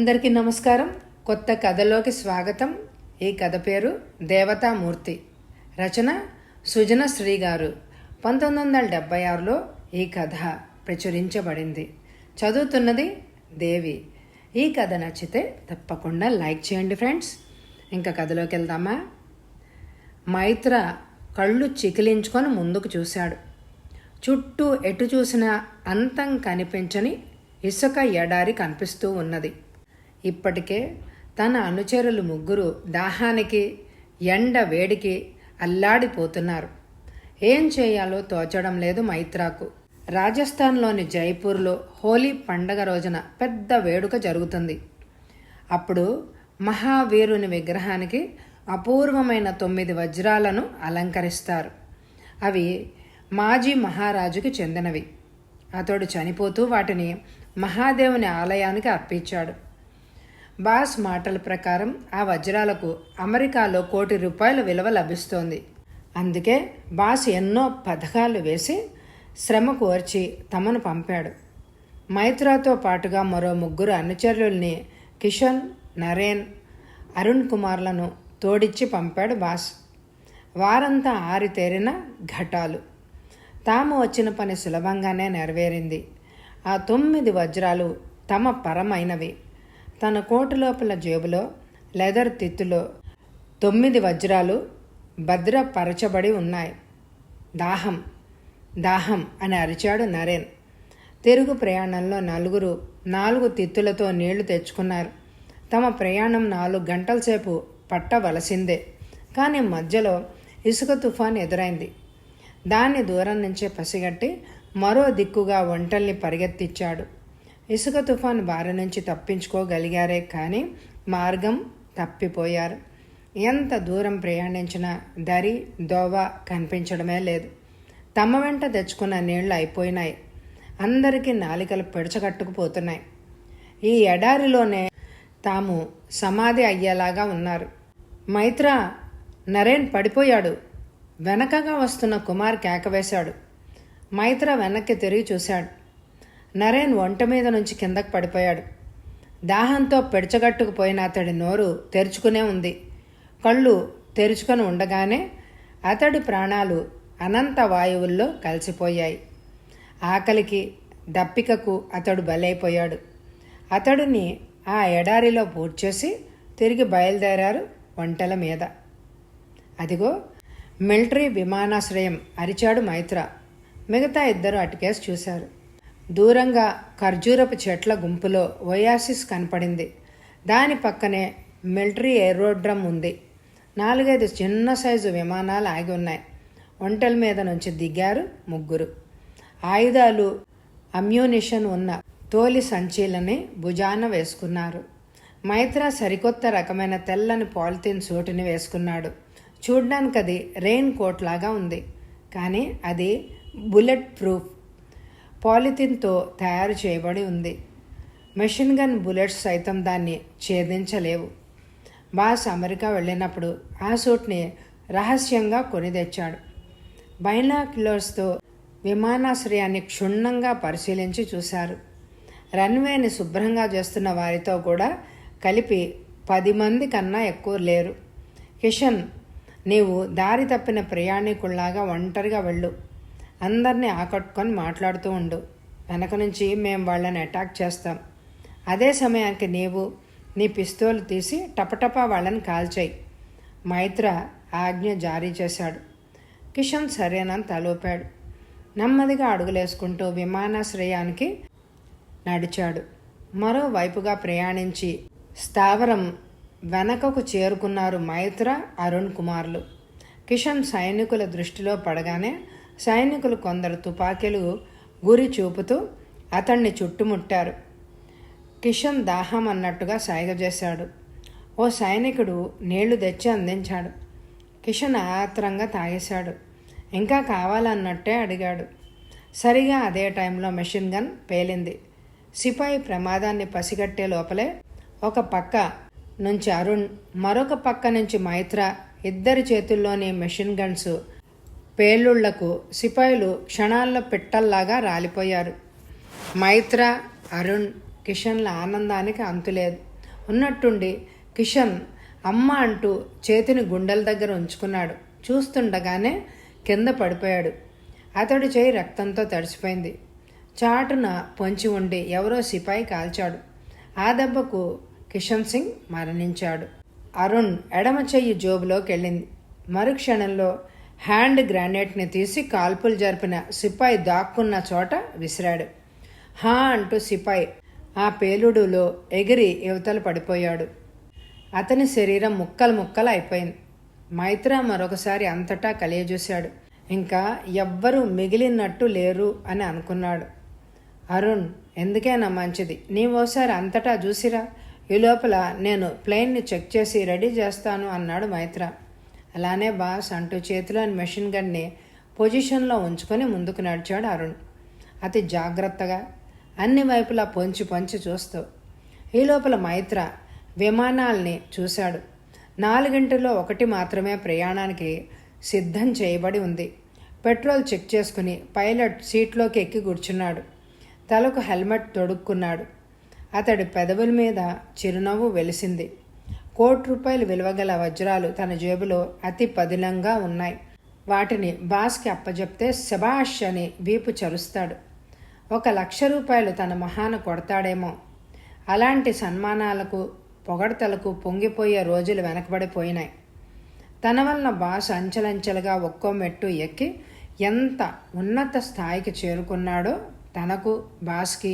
అందరికీ నమస్కారం. కొత్త కథలోకి స్వాగతం. ఈ కథ పేరు దేవతామూర్తి. రచన సుజన శ్రీ గారు. 1976లో ఈ కథ ప్రచురించబడింది. చదువుతున్నది దేవి. ఈ కథ నచ్చితే తప్పకుండా లైక్ చేయండి ఫ్రెండ్స్. ఇంకా కథలోకి వెళ్దామా? మైత్ర కళ్ళు చికిలించుకొని ముందుకు చూశాడు. చుట్టూ ఎటు చూసినా అంతం కనిపించని ఇసుక ఎడారి కనిపిస్తూ ఉన్నది. ఇప్పటికే తన అనుచరులు ముగ్గురు దాహానికి ఎండ వేడికి అల్లాడిపోతున్నారు. ఏం చేయాలో తోచడం లేదు మైత్రాకు. రాజస్థాన్లోని జైపూర్లో హోలీ పండగ రోజున పెద్ద వేడుక జరుగుతుంది. అప్పుడు మహావీరుని విగ్రహానికి అపూర్వమైన 9 వజ్రాలను అలంకరిస్తారు. అవి మాజీ మహారాజుకి చెందినవి. అతడు చనిపోతూ వాటిని మహాదేవుని ఆలయానికి అర్పించాడు. బాస్ మాటల ప్రకారం ఆ వజ్రాలకు అమెరికాలో ₹1 కోటి విలువ లభిస్తోంది. అందుకే బాస్ ఎన్నో పథకాలు వేసి శ్రమ కోర్చి తమను పంపాడు. మైత్రాతో పాటుగా మరో 3 అనుచరుల్ని కిషన్, నరేన్, అరుణ్ కుమార్లను తోడిచ్చి పంపాడు బాస్. వారంతా ఆరితేరిన ఘటాలు. తాము వచ్చిన పని సులభంగానే నెరవేరింది. ఆ 9 వజ్రాలు తమ పరమైనవి. తన కోటు లోపల జేబులో లెదర్ తిత్తులో 9 వజ్రాలు భద్రపరచబడి ఉన్నాయి. దాహం దాహం అని అరిచాడు నరేన్. తిరుగు ప్రయాణంలో నలుగురు 4 తిత్తులతో నీళ్లు తెచ్చుకున్నారు. తమ ప్రయాణం 4 గంటల సేపు పట్టవలసిందే. కానీ మధ్యలో ఇసుక తుఫాన్ ఎదురైంది. దాన్ని దూరం నుంచే పసిగట్టి మరో దిక్కుగా ఒంటల్ని పరిగెత్తిచ్చాడు. ఇసుక తుఫాను బారి నుంచి తప్పించుకోగలిగారే కానీ మార్గం తప్పిపోయారు. ఎంత దూరం ప్రయాణించినా దరి దోవ కనిపించడమే లేదు. తమ వెంట తెచ్చుకున్న నీళ్లు అయిపోయినాయి. అందరికీ నాలికలు పిడచగట్టుకుపోతున్నాయి. ఈ ఎడారిలోనే తాము సమాధి అయ్యేలాగా ఉన్నారు. మైత్ర, నరేన్ పడిపోయాడు. వెనకగా వస్తున్న కుమార్ కేకవేశాడు. మైత్ర వెనక్కి తిరిగి చూశాడు. నరేన్ ఒంట మీద నుంచి కిందకు పడిపోయాడు. దాహంతో పిడచగట్టుకుపోయిన అతడి నోరు తెరుచుకునే ఉంది. కళ్ళు తెరుచుకొని ఉండగానే అతడి ప్రాణాలు అనంత వాయువుల్లో కలిసిపోయాయి. ఆకలికి దప్పికకు అతడు బలైపోయాడు. అతడిని ఆ ఎడారిలో పూడ్చేసి తిరిగి బయలుదేరారు ఒంటెల మీద. అదిగో మిలిటరీ విమానాశ్రయం, అరిచాడు మైత్ర. మిగతా 2 అటుకేసి చూశారు. దూరంగా ఖర్జూరపు చెట్ల గుంపులో ఒయాసిస్ కనపడింది. దాని పక్కనే మిలిటరీ ఏరోడ్రమ్ ఉంది. 4-5 చిన్న సైజు విమానాలు ఆగి ఉన్నాయి. ఒంటెల మీద నుంచి దిగారు 3. ఆయుధాలు, అమ్యూనిషన్ ఉన్న తోలి సంచీలని భుజాన వేసుకున్నారు. మైత్ర సరికొత్త రకమైన తెల్లని పాలిథిన్ సూటుని వేసుకున్నాడు. చూడ్డానికి అది రెయిన్ కోట్ లాగా ఉంది. కానీ అది బుల్లెట్ ప్రూఫ్ పాలిథిన్తో తయారు చేయబడి ఉంది. మెషిన్ గన్ బుల్లెట్స్ సైతం దాన్ని ఛేదించలేవు. బాస్ అమెరికా వెళ్ళినప్పుడు ఆ సూట్ని రహస్యంగా కొని తెచ్చాడు. బైనాక్యులర్స్తో విమానాశ్రయాన్ని క్షుణ్ణంగా పరిశీలించి చూశారు. రన్వేని శుభ్రంగా చేస్తున్న వారితో కూడా కలిపి 10 మంది కన్నా ఎక్కువ లేరు. కిషన్, నీవు దారి తప్పిన ప్రయాణికుల్లాగా ఒంటరిగా వెళ్ళు. అందరినీ ఆకట్టుకొని మాట్లాడుతూ ఉండు. వెనక నుంచి మేము వాళ్ళని అటాక్ చేస్తాం. అదే సమయానికి నీవు నీ పిస్తోలు తీసి టపటపా వాళ్ళని కాల్చేయి. మైత్ర ఆజ్ఞ జారీ చేశాడు. కిషన్ సరేనని తలూపాడు. నెమ్మదిగా అడుగులేసుకుంటూ విమానాశ్రయానికి నడిచాడు. మరోవైపుగా ప్రయాణించి స్థావరం వెనకకు చేరుకున్నారు మైత్ర, అరుణ్ కుమార్లు. కిషన్ సైనికుల దృష్టిలో పడగానే సైనికులు కొందరు తుపాకీలు గురి చూపుతూ అతన్ని చుట్టుముట్టారు. కిషన్ దాహం అన్నట్టుగా సైగ చేశాడు. ఓ సైనికుడు నీళ్లు తెచ్చి అందించాడు. కిషన్ ఆత్రంగా తాగేశాడు. ఇంకా కావాలన్నట్టే అడిగాడు. సరిగా అదే టైంలో మెషిన్ గన్ పేలింది. సిపాయి ప్రమాదాన్ని పసిగట్టే లోపలే ఒక పక్క నుంచి అరుణ్, మరొక పక్క నుంచి మైత్ర, 2 చేతుల్లోని మెషిన్ గన్స్ పేలుళ్లకు సిపాయిలు క్షణాల్లో పిట్టల్లాగా రాలిపోయారు. మైత్ర, అరుణ్, కిషన్ల ఆనందానికి అంతులేదు. ఉన్నట్టుండి కిషన్ అమ్మ అంటూ చేతిని గుండెల దగ్గర ఉంచుకున్నాడు. చూస్తుండగానే కింద పడిపోయాడు. అతడి చేయి రక్తంతో తడిసిపోయింది. చాటున పొంచి ఉండి ఎవరో సిపాయి కాల్చాడు. ఆ దెబ్బకు కిషన్ సింగ్ మరణించాడు. అరుణ్ ఎడమ చెయ్యి జోబులోకి వెళ్ళింది. మరుక్షణంలో హ్యాండ్ గ్రానైట్ని తీసి కాల్పులు జరిపిన సిపాయి దాక్కున్న చోట విసిరాడు. హా అంటూ సిపాయి ఆ పేలుడులో ఎగిరి యువతలు పడిపోయాడు. అతని శరీరం ముక్కలు ముక్కలు అయిపోయింది. మైత్రా మరొకసారి అంతటా కలియజూశాడు. ఇంకా ఎవ్వరూ మిగిలినట్టు లేరు అని అనుకున్నాడు. అరుణ్, ఎందుకైనా మంచిది నీవోసారి అంతటా చూసిరా, ఈ లోపల నేను ప్లేన్ని చెక్ చేసి రెడీ చేస్తాను అన్నాడు మైత్రా. అలానే బాస్ అంటూ చేతిలోని మెషిన్ గన్ని పొజిషన్లో ఉంచుకొని ముందుకు నడిచాడు అరుణ్. అతి జాగ్రత్తగా అన్ని వైపులా పొంచి పొంచి చూస్తూ. ఈ లోపల మైత్ర విమానాల్ని చూశాడు. 4 గంటల్లో 1 మాత్రమే ప్రయాణానికి సిద్ధం చేయబడి ఉంది. పెట్రోల్ చెక్ చేసుకుని పైలట్ సీట్లోకి ఎక్కి కూర్చున్నాడు. తలకు హెల్మెట్ తొడుక్కున్నాడు. అతడి పెదవుల మీద చిరునవ్వు వెలిసింది. ₹1,00,00,000 విలువగల వజ్రాలు తన జేబులో అతి పదిలంగా ఉన్నాయి. వాటిని బాస్కి అప్పజెప్తే శబాష్ అని వీపు చరుస్తాడు. ₹1,00,000 తన మొహాన కొడతాడేమో. అలాంటి సన్మానాలకు పొగడతలకు పొంగిపోయే రోజులు వెనకబడిపోయినాయి. తన వలన బాస్ అంచెలంచెలుగా ఒక్కో మెట్టు ఎక్కి ఎంత ఉన్నత స్థాయికి చేరుకున్నాడో తనకు బాస్కి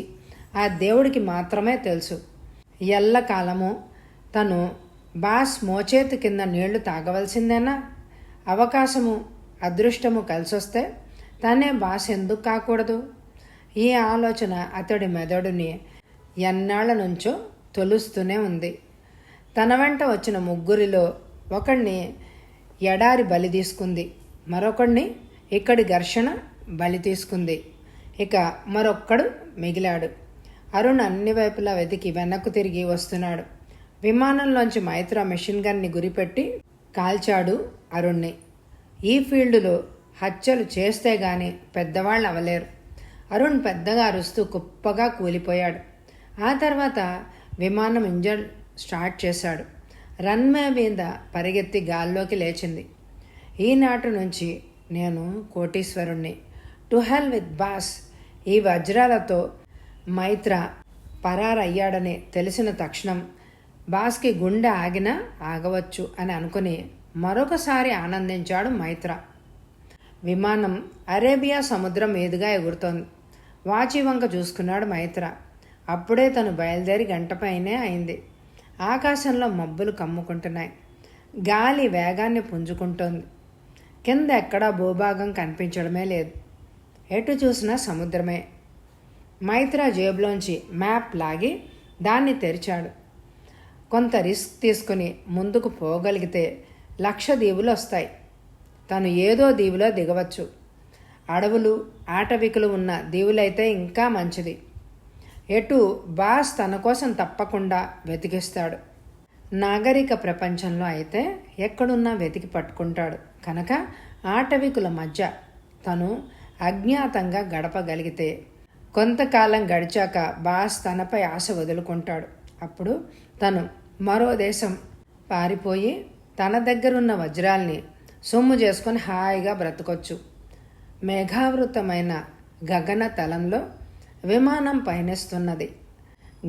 ఆ దేవుడికి మాత్రమే తెలుసు. ఎల్లకాలము తను బాస్ మోచేతి కింద నీళ్లు తాగవలసిందేనా? అవకాశము అదృష్టము కలిసొస్తే తనే బాస్ ఎందుకు కాకూడదు? ఈ ఆలోచన అతడి మెదడుని ఎన్నాళ్ల నుంచో తొలుస్తూనే ఉంది. తన వెంట వచ్చిన 3 ఒకడిని ఎడారి బలి తీసుకుంది, మరొకడిని ఇక్కడి ఘర్షణ బలి తీసుకుంది. ఇక మరొక్కడు మిగిలాడు. అరుణ్ అన్ని వైపులా వెతికి వెనక్కు తిరిగి వస్తున్నాడు. విమానంలోంచి మైత్ర మెషిన్ గన్ని గురిపెట్టి కాల్చాడు అరుణ్ని. ఈ ఫీల్డులో హత్యలు చేస్తే గాని పెద్దవాళ్ళు అవలేరు. అరుణ్ పెద్దగా అరుస్తూ కుప్పగా కూలిపోయాడు. ఆ తర్వాత విమానం ఇంజన్ స్టార్ట్ చేశాడు. రన్వే మీద పరిగెత్తి గాల్లోకి లేచింది. ఈనాటి నుంచి నేను కోటీశ్వరుణ్ణి. To hell with boss. ఈ వజ్రాలతో మైత్ర పరారయ్యాడని తెలిసిన తక్షణం బాస్కి గుండె ఆగినా ఆగవచ్చు అని అనుకుని మరొకసారి ఆనందించాడు మైత్ర. విమానం అరేబియా సముద్రం మీదుగా ఎగురుతోంది. వాచి వంక చూసుకున్నాడు మైత్ర. అప్పుడే తను బయలుదేరి గంటపైనే అయింది. ఆకాశంలో మబ్బులు కమ్ముకుంటున్నాయి. గాలి వేగాన్ని పుంజుకుంటోంది. కింద ఎక్కడా భూభాగం కనిపించడమే లేదు. ఎటు చూసినా సముద్రమే. మైత్ర జేబులోంచి మ్యాప్ లాగి దాన్ని తెరిచాడు. కొంత రిస్క్ తీసుకుని ముందుకు పోగలిగితే 1,00,000 దీవులు వస్తాయి. తను ఏదో దీవులో దిగవచ్చు. అడవులు ఆటవికులు ఉన్న దీవులైతే ఇంకా మంచిది. ఎటు బాస్ తన కోసం తప్పకుండా వెతికిస్తాడు. నాగరిక ప్రపంచంలో అయితే ఎక్కడున్నా వెతికి పట్టుకుంటాడు. కనుక ఆటవికుల మధ్య తను అజ్ఞాతంగా గడపగలిగితే కొంతకాలం గడిచాక బాస్ తనపై ఆశ వదులుకుంటాడు. అప్పుడు తను మరో దేశం పారిపోయి తన దగ్గరున్న వజ్రాల్ని సొమ్ము చేసుకొని హాయిగా బ్రతకొచ్చు. మేఘావృతమైన గగన తలంలో విమానం పయనిస్తున్నది.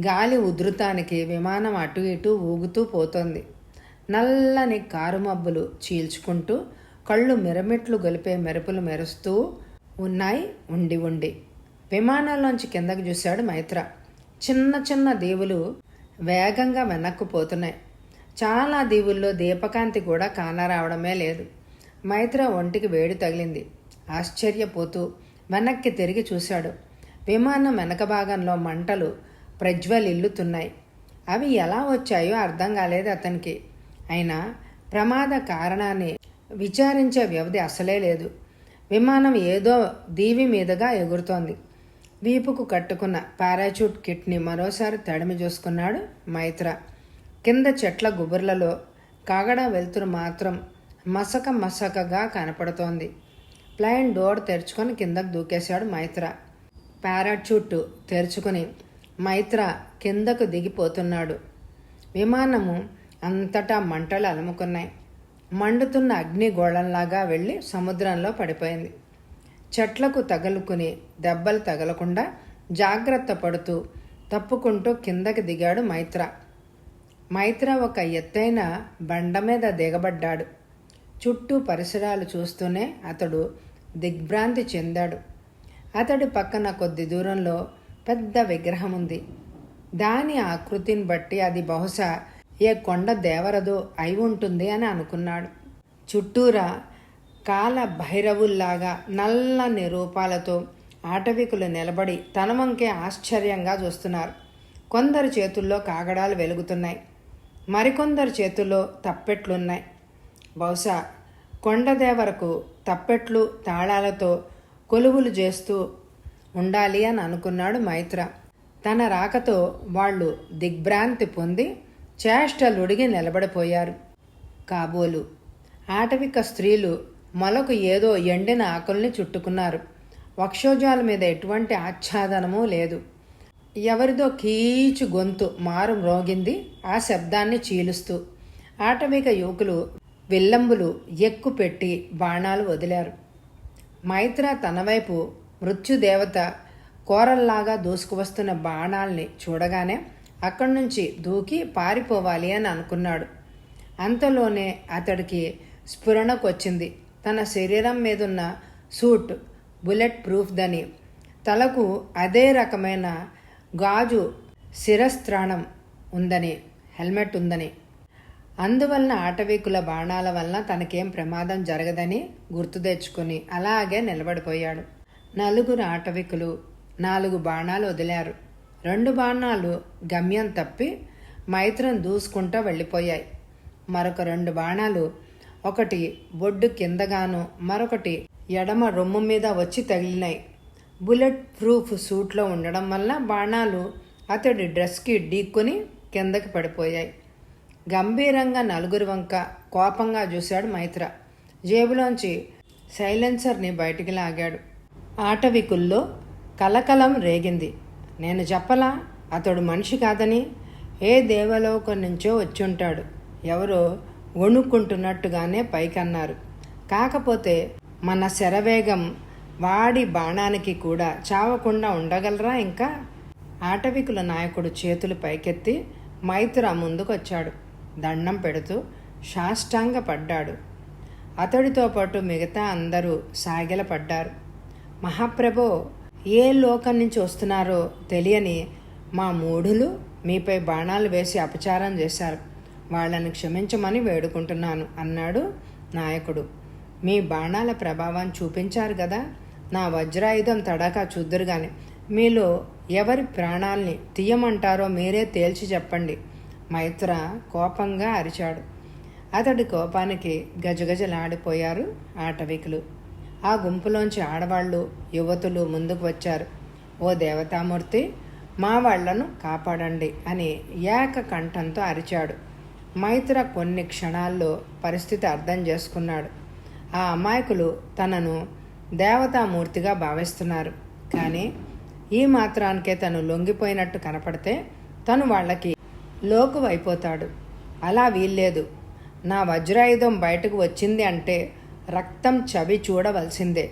గాలి ఉధృతానికి విమానం అటు ఇటు ఊగుతూ పోతోంది. నల్లని కారుమబ్బులు చీల్చుకుంటూ కళ్ళు మిరమిట్లు గొలిపే మెరుపులు మెరుస్తూ ఉన్నాయి. ఉండి విమానంలోంచి కిందకు చూశాడు మైత్ర. చిన్న చిన్న దీవులు వేగంగా వెనక్కు పోతున్నాయి. చాలా దీవుల్లో దీపకాంతి కూడా కానరావడమే లేదు. మైత్ర ఒంటికి వేడి తగిలింది. ఆశ్చర్యపోతూ వెనక్కి తిరిగి చూశాడు. విమానం వెనక భాగంలో మంటలు ప్రజ్వలిల్లుతున్నాయి. అవి ఎలా వచ్చాయో అర్థం కాలేదు అతనికి. అయినా ప్రమాద కారణాన్ని విచారించే వ్యవధి అసలే లేదు. విమానం ఏదో దీవి మీదుగా ఎగురుతోంది. వీపుకు కట్టుకున్న పారాచూట్ కిట్ని మరోసారి తడిమి చూసుకున్నాడు మైత్ర. కింద చెట్ల గుబుర్లలో కాగడ వెలుతురు మాత్రం మసకగా కనపడుతోంది. ప్లైన్ డోర్ తెరుచుకొని కిందకు దూకేశాడు మైత్ర. పారాచూట్ తెరుచుకుని మైత్ర కిందకు దిగిపోతున్నాడు. విమానము అంతటా మంటలు అలుముకున్నాయి. మండుతున్న అగ్నిగోళంలాగా వెళ్ళి సముద్రంలో పడిపోయింది. చెట్లకు తగులుకుని దెబ్బలు తగలకుండా జాగ్రత్త పడుతూ తప్పుకుంటూ కిందకి దిగాడు మైత్ర ఒక ఎత్తైన బండ మీద దిగబడ్డాడు. చుట్టూ పరిసరాలు చూస్తూనే అతడు దిగ్భ్రాంతి చెందాడు. అతడి పక్కన కొద్ది దూరంలో పెద్ద విగ్రహం ఉంది. దాని ఆకృతిని బట్టి అది బహుశా ఏ కొండ దేవరదో అయి ఉంటుంది అని అనుకున్నాడు. చుట్టూరా కాల భైరవుల్లాగా నల్లని రూపాలతో ఆటవికులు నిలబడి తన వంకే ఆశ్చర్యంగా చూస్తున్నారు. కొందరి చేతుల్లో కాగడాలు వెలుగుతున్నాయి, మరికొందరి చేతుల్లో తప్పెట్లున్నాయి. బహుశా కొండదేవరకు తప్పెట్లు తాళాలతో కొలువులు చేస్తూ ఉండాలి అని అనుకున్నాడు మైత్ర. తన రాకతో వాళ్ళు దిగ్భ్రాంతి పొంది చేష్టలుడిగి నిలబడిపోయారు. కాబోలు ఆటవిక స్త్రీలు మొలకు ఏదో ఎండిన ఆకుల్ని చుట్టుకున్నారు. వక్షోజాల మీద ఎటువంటి ఆచ్ఛాదనమూ లేదు. ఎవరిదో కీచు గొంతు మారు మ్రోగింది ఆ శబ్దాన్ని చీలుస్తూ. ఆటవిక యువకులు విల్లంబులు ఎక్కుపెట్టి బాణాలు వదిలారు. మైత్ర తన వైపు మృత్యుదేవత కోరల్లాగా దూసుకువస్తున్న బాణాల్ని చూడగానే అక్కడి నుంచి దూకి పారిపోవాలి అని అనుకున్నాడు. అంతలోనే అతడికి స్ఫురణకొచ్చింది. తన శరీరం మీదున్న సూట్ బుల్లెట్ ప్రూఫ్దని, తలకు అదే రకమైన గాజు శిరస్త్రాణం ఉందని, హెల్మెట్ ఉందని, అందువలన ఆటవికుల బాణాల వలన తనకేం ప్రమాదం జరగదని గుర్తు తెచ్చుకుని అలాగే నిలబడిపోయాడు. 4 ఆటవికులు 4 బాణాలు వదిలారు. 2 బాణాలు గమ్యం తప్పి మైత్రం దూసుకుంటూ వెళ్ళిపోయాయి. మరొక 2 బాణాలు, ఒకటి బొడ్డు కిందగాను మరొకటి ఎడమ రొమ్ము మీద వచ్చి తగిలినాయి. బుల్లెట్ ప్రూఫ్ సూట్లో ఉండడం వల్ల బాణాలు అతడి డ్రెస్కి ఢీక్కొని కిందకి పడిపోయాయి. గంభీరంగా 4 వంక కోపంగా చూశాడు మైత్ర. జేబులోంచి సైలెన్సర్ని బయటికి లాగాడు. ఆటవికుల్లో కలకలం రేగింది. నేను చెప్పలా అతడు మనిషి కాదని? ఏ దేవలోకం నుంచో వచ్చుంటాడు. ఎవరో వణుక్కుంటున్నట్టుగానే పైకన్నారు. కాకపోతే మన శరవేగం వాడి బాణానికి కూడా చావకుండా ఉండగలరా ఇంకా? ఆటవికుల నాయకుడు చేతులు పైకెత్తి మైత్ర ముందుకొచ్చాడు. దండం పెడుతూ సాష్టాంగ పడ్డాడు. అతడితో పాటు మిగతా అందరూ సాగిలపడ్డారు. మహాప్రభో, ఏ లోకం నుంచి వస్తున్నారో తెలియని మా మూఢులు మీపై బాణాలు వేసి అపచారం చేశారు. వాళ్ళని క్షమించమని వేడుకుంటున్నాను అన్నాడు నాయకుడు. మీ బాణాల ప్రభావం చూపించారు కదా, నా వజ్రాయుధం తడాకా చూద్దురుగాని మీలో ఎవరి ప్రాణాల్ని తీయమంటారో మీరే తేల్చి చెప్పండి. మైత్ర కోపంగా అరిచాడు. అతడి కోపానికి గజగజలాడిపోయారు ఆటవికులు. ఆ గుంపులోంచి ఆడవాళ్ళు యువతులు ముందుకు వచ్చారు. ఓ దేవతామూర్తి, మా వాళ్లను కాపాడండి అని ఏకకంఠంతో అరిచాడు. మైత్ర కొన్ని క్షణాల్లో పరిస్థితి అర్థం చేసుకున్నాడు. ఆ అమాయకులు తనను దేవతామూర్తిగా భావిస్తున్నారు. కానీ ఈ మాత్రానికే తను లొంగిపోయినట్టు కనపడితే తను వాళ్ళకి లోకువైపోతాడు. అలా వీల్లేదు. నా వజ్రాయుధం బయటకు వచ్చింది అంటే రక్తం చవి చూడవలసిందే.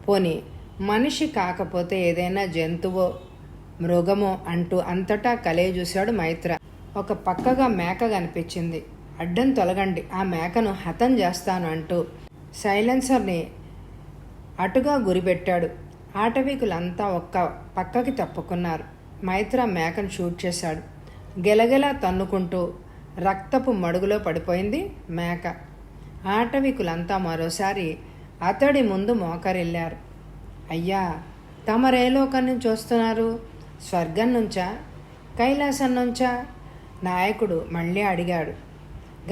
పోని మనిషి కాకపోతే ఏదైనా జంతువో మృగమో అంటూ అంతటా కలయి చూశాడు మైత్ర. ఒక పక్కగా మేక కనిపించింది. అడ్డం తొలగండి, ఆ మేకను హతం చేస్తాను అంటూ సైలెన్సర్ని అటుగా గురిపెట్టాడు. ఆటవికులంతా ఒక్క పక్కకి తప్పుకున్నారు. మైత్ర మేకను షూట్ చేశాడు. గెలగెలా తన్నుకుంటూ రక్తపు మడుగులో పడిపోయింది మేక. ఆటవికులంతా మరోసారి అతడి ముందు మోకరిల్లారు. అయ్యా, తమరే లోకం నుంచి వస్తున్నారు? స్వర్గం నుంచా, కైలాసం నుంచా? నాయకుడు మళ్ళీ అడిగాడు.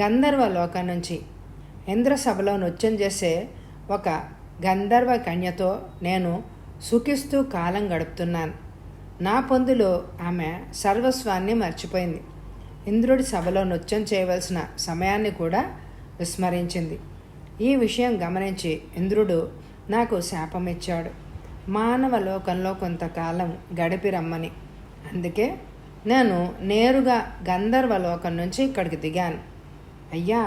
గంధర్వ లోకం నుంచి. ఇంద్రసభలో నృత్యం చేసే ఒక గంధర్వ కన్యతో నేను సుఖిస్తూ కాలం గడుపుతున్నాను. నా పొందులో ఆమె సర్వస్వాన్ని మర్చిపోయింది. ఇంద్రుడి సభలో నృత్యం చేయవలసిన సమయాన్ని కూడా విస్మరించింది. ఈ విషయం గమనించి ఇంద్రుడు నాకు శాపమిచ్చాడు. మానవ లోకంలో కొంతకాలం గడిపి రమ్మని. అందుకే నేను నేరుగా గంధర్వలోకం నుంచి ఇక్కడికి దిగాను. అయ్యా,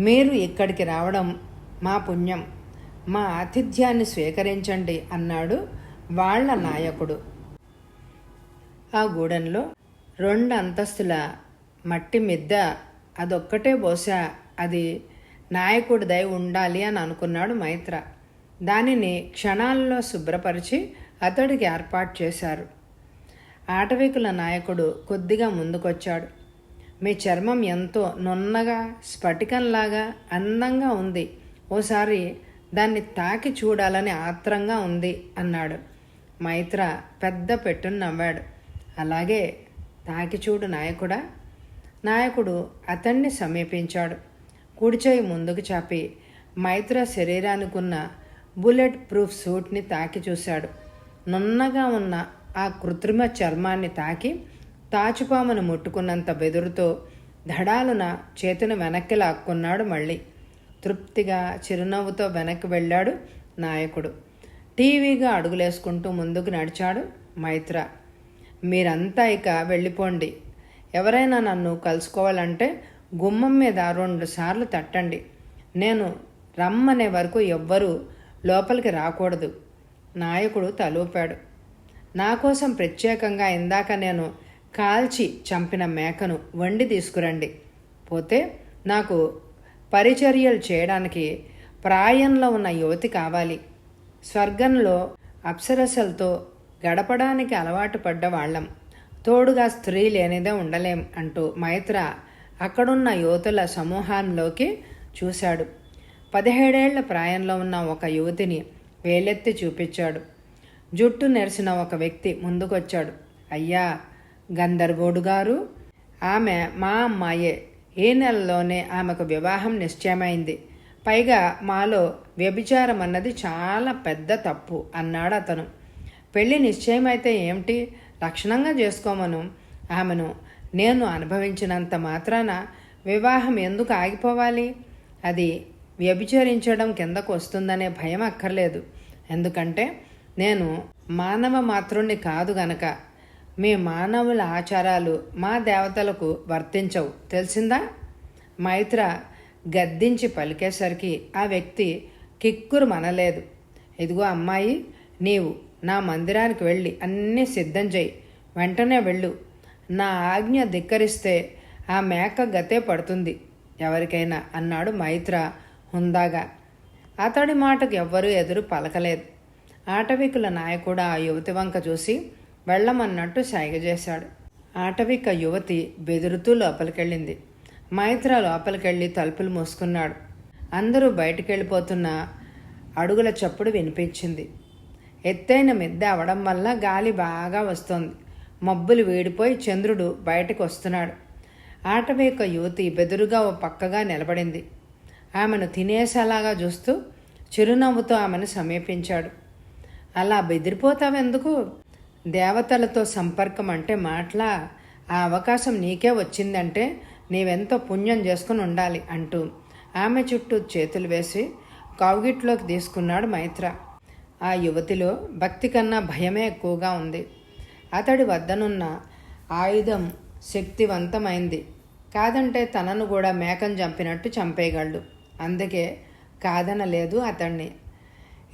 మీరు ఇక్కడికి రావడం మా పుణ్యం. మా ఆతిథ్యాన్ని స్వీకరించండి అన్నాడు వాళ్ళ నాయకుడు. ఆ గూడెంలో 2 అంతస్తుల మట్టి మిద్ద, అదొక్కటే బహుశా అది నాయకుడిదై ఉండాలి అని అనుకున్నాడు మైత్ర. దానిని క్షణాల్లో శుభ్రపరిచి అతడికి ఏర్పాటు చేశారు. ఆటవికుల నాయకుడు కొద్దిగా ముందుకొచ్చాడు. మీ చర్మం ఎంతో నున్నగా స్ఫటికంలాగా అందంగా ఉంది. ఓసారి దాన్ని తాకి చూడాలని ఆత్రంగా ఉంది అన్నాడు. మైత్ర పెద్ద పెట్టును నవ్వాడు. అలాగే, తాకి చూడు నాయకుడా. నాయకుడు అతన్ని సమీపించాడు. కుడిచేయి ముందుకు చాపి మైత్ర శరీరానికున్న బుల్లెట్ ప్రూఫ్ సూట్ని తాకి చూశాడు. నున్నగా ఉన్న ఆ కృత్రిమ చర్మాన్ని తాకి తాచుపామును ముట్టుకున్నంత బెదురుతో ధడాలున చేతిని వెనక్కి లాక్కున్నాడు. మళ్ళీ తృప్తిగా చిరునవ్వుతో వెనక్కి వెళ్ళాడు నాయకుడు. టీవీగా అడుగులేసుకుంటూ ముందుకు నడిచాడు మైత్ర. మీరంతా ఇక వెళ్ళిపోండి. ఎవరైనా నన్ను కలుసుకోవాలంటే గుమ్మం మీద 2 సార్లు తట్టండి. నేను రమ్మనే వరకు ఎవ్వరూ లోపలికి రాకూడదు. నాయకుడు తలూపాడు. నా కోసం ప్రత్యేకంగా ఇందాక నేను కాల్చి చంపిన మేకను వండి తీసుకురండి. పోతే నాకు పరిచర్యలు చేయడానికి ప్రాయంలో ఉన్న యువతి కావాలి. స్వర్గంలో అప్సరసలతో గడపడానికి అలవాటు పడ్డ వాళ్ళం. తోడుగా స్త్రీ లేనిదే ఉండలేం అంటూ మైత్ర అక్కడున్న యువతుల సమూహంలోకి చూశాడు. 17 ఏళ్ల ప్రాయంలో ఉన్న ఒక యువతిని వేలెత్తి చూపించాడు. జుట్టు నెరిసిన ఒక వ్యక్తి ముందుకొచ్చాడు. అయ్యా, గంధర్వుడు గారు, ఆమె మా అమ్మాయే. ఈ నెలలోనే ఆమెకు వివాహం నిశ్చయమైంది. పైగా మాలో వ్యభిచారం అన్నది చాలా పెద్ద తప్పు అన్నాడు అతను. పెళ్లి నిశ్చయమైతే ఏమిటి, లక్షణంగా చేసుకోమను. ఆమెను నేను అనుభవించినంత మాత్రాన వివాహం ఎందుకు ఆగిపోవాలి? అది వ్యభిచరించడం కిందకు వస్తుందనే భయం అక్కర్లేదు. ఎందుకంటే నేను మానవ మాతృణ్ణి కాదు గనక. మీ మానవుల ఆచారాలు మా దేవతలకు వర్తించవు, తెలిసిందా? మైత్ర గద్దించి పలికేసరికి ఆ వ్యక్తి కిక్కురు మనలేదు. ఇదిగో అమ్మాయి, నీవు నా మందిరానికి వెళ్ళి అన్నీ సిద్ధం చేయి. వెంటనే వెళ్ళు. నా ఆజ్ఞ ధిక్కరిస్తే ఆ మేక గతే పడుతుంది ఎవరికైనా అన్నాడు మైత్ర హుందాగా. అతడి మాటకు ఎవ్వరూ ఎదురు పలకలేదు. ఆటవికుల నాయకుడు ఆ యువతి వంక చూసి వెళ్ళమన్నట్టు సైగ చేశాడు. ఆటవిక యువతి బెదురుతూ లోపలికెళ్ళింది. మైత్ర లోపలికెళ్ళి తలుపులు మూసుకున్నాడు. అందరూ బయటికెళ్ళిపోతున్న అడుగుల చప్పుడు వినిపించింది. ఎత్తైన మిద్దె అవడం వల్ల గాలి బాగా వస్తోంది. మబ్బులు వేడిపోయి చంద్రుడు బయటకు వస్తున్నాడు. ఆటవిక యువతి బెదురుగా ఓ పక్కగా నిలబడింది. ఆమెను తినేసేలాగా చూస్తూ చిరునవ్వుతో ఆమెను సమీపించాడు. అలా బెదిరిపోతావెందుకు? దేవతలతో సంపర్కం అంటే మాటలా? ఆ అవకాశం నీకే వచ్చిందంటే నీవెంతో పుణ్యం చేసుకుని ఉండాలి అంటూ ఆమె చుట్టూ చేతులు వేసి కౌగిట్లోకి తీసుకున్నాడు మైత్ర. ఆ యువతిలో భక్తి కన్నా భయమే ఎక్కువగా ఉంది. అతడి వద్దనున్న ఆయుధం శక్తివంతమైంది. కాదంటే తనను కూడా మేకను చంపినట్టు చంపేయగలడు. అందుకే కాదనలేదు అతన్ని.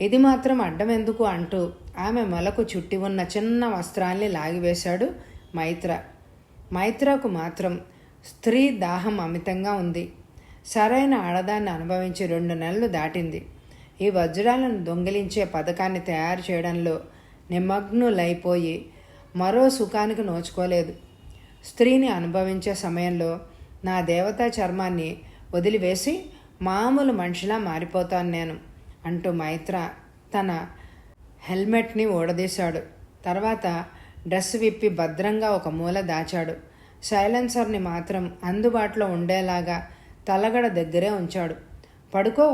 ఇది మాత్రం అడ్డం ఎందుకు అంటూ ఆమె మొలకు చుట్టి ఉన్న చిన్న వస్త్రాల్ని లాగివేశాడు మైత్ర. మైత్రకు మాత్రం స్త్రీ దాహం అమితంగా ఉంది. సరైన ఆడదాన్ని అనుభవించి 2 నెలలు దాటింది. ఈ వజ్రాలను దొంగిలించే పథకాన్ని తయారు చేయడంలో నిమగ్నులైపోయి మరో సుఖానికి నోచుకోలేదు. స్త్రీని అనుభవించే సమయంలో నా దేవతా చర్మాన్ని వదిలివేసి మామూలు మనిషిలా మారిపోతాను నేను అంటూ మైత్ర తన హెల్మెట్ని ఊడదీశాడు. తర్వాత డ్రెస్ విప్పి భద్రంగా ఒక మూల దాచాడు. సైలెన్సర్ని మాత్రం అందుబాటులో ఉండేలాగా తలగడ దగ్గరే ఉంచాడు. పడుకో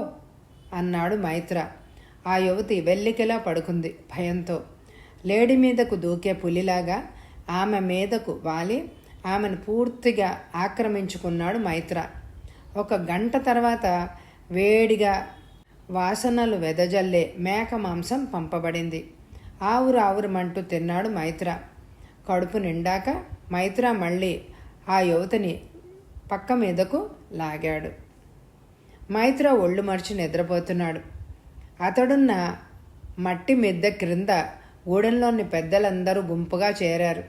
అన్నాడు మైత్ర. ఆ యువతి వెల్లికిలా పడుకుంది భయంతో. లేడి మీదకు దూకే పులిలాగా ఆమె మీదకు వాలి ఆమెను పూర్తిగా ఆక్రమించుకున్నాడు మైత్ర. 1 గంట తర్వాత వేడిగా వాసనలు వెదజల్లే మేక మాంసం పంపబడింది. ఆవురావురమంటూ తిన్నాడు మైత్ర. కడుపు నిండాక మైత్ర మళ్ళీ ఆ యువతిని పక్క మీదకు లాగాడు. మైత్ర ఒళ్ళు మర్చి నిద్రపోతున్నాడు. అతడున్న మట్టి మిద్దె క్రింద గూడెంలోని పెద్దలందరూ గుంపుగా చేరారు.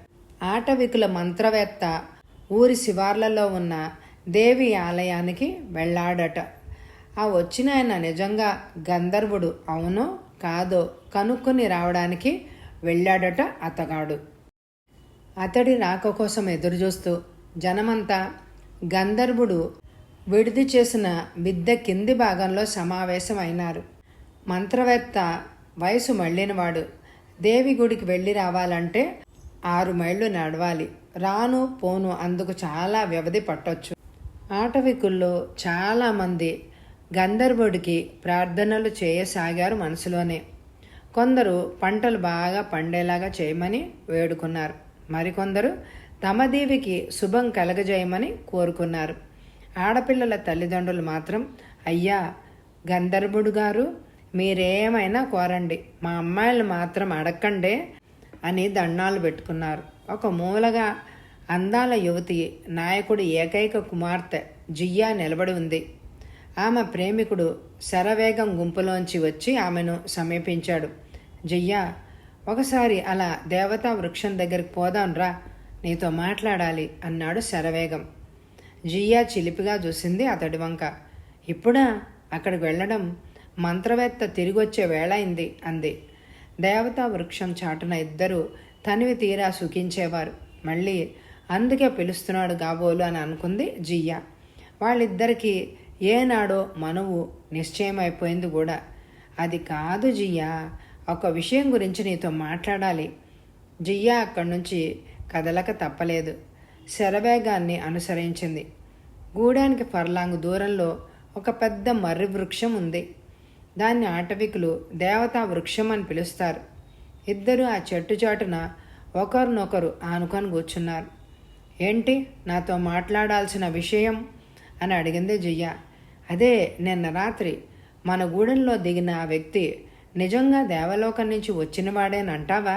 ఆటవికుల మంత్రవేత్త ఊరి శివార్లలో ఉన్న దేవి ఆలయానికి వెళ్ళాడట. ఆ వచ్చిన ఆయన నిజంగా గంధర్వుడు అవునో కాదో కనుక్కొని రావడానికి వెళ్ళాడట అతగాడు. అతడి రాక కోసం ఎదురుచూస్తూ జనమంతా గంధర్వుడు విడిది చేసిన మిద్దె కింది భాగంలో సమావేశమైనారు. మంత్రవేత్త వయసు మళ్ళినవాడు. దేవి గుడికి వెళ్ళి రావాలంటే 6 మైళ్ళు నడవాలి. రాను పోను అందుకు చాలా వ్యవధి పట్టొచ్చు. ఆటవికుల్లో చాలామంది గంధర్వుడికి ప్రార్థనలు చేయసాగారు మనసులోనే. కొందరు పంటలు బాగా పండేలాగా చేయమని వేడుకున్నారు. మరికొందరు తమ దేవికి శుభం కలగజేయమని కోరుకున్నారు. ఆడపిల్లల తల్లిదండ్రులు మాత్రం, అయ్యా గంధర్వుడు గారు, మీరేమైనా కోరండి, మా అమ్మాయిలు మాత్రం అడక్కండే అని దండాలు పెట్టుకున్నారు. ఒక మూలగా అందాల యువతి నాయకుడి ఏకైక కుమార్తె జియ్యా నిలబడి ఉంది. ఆమె ప్రేమికుడు శరవేగం గుంపులోంచి వచ్చి ఆమెను సమీపించాడు. జియ్యా, ఒకసారి అలా దేవతా వృక్షం దగ్గరికి పోదాంరా, నీతో మాట్లాడాలి అన్నాడు శరవేగం. జియ్యా చిలిపిగా చూసింది అతడి వంక. ఇప్పుడా అక్కడికి వెళ్ళడం? మంత్రవేత్త తిరిగొచ్చే వేళ అయింది అంది. దేవతా వృక్షం చాటున ఇద్దరు తనివి తీరా సుఖించేవారు. మళ్ళీ అందుకే పిలుస్తున్నాడు కాబోలు అని అనుకుంది జియ్యా. వాళ్ళిద్దరికీ ఏనాడో మనువు నిశ్చయమైపోయింది కూడా. అది కాదు జియ్యా, ఒక విషయం గురించి నీతో మాట్లాడాలి. జియ్యా అక్కడి నుంచి కదలక తప్పలేదు. శరవేగాన్ని అనుసరించింది. గూడానికి ఫర్లాంగు దూరంలో ఒక పెద్ద మర్రి వృక్షం ఉంది. దాన్ని ఆటవికులు దేవతా వృక్షం అని పిలుస్తారు. ఇద్దరు ఆ చెట్టు చాటున ఒకరినొకరు ఆనుకొని కూర్చున్నారు. ఏంటి నాతో మాట్లాడాల్సిన విషయం అని అడిగింది జియ్యా. అదే, నిన్న రాత్రి మన గూడెంలో దిగిన ఆ వ్యక్తి నిజంగా దేవలోకం నుంచి వచ్చినవాడేనంటావా?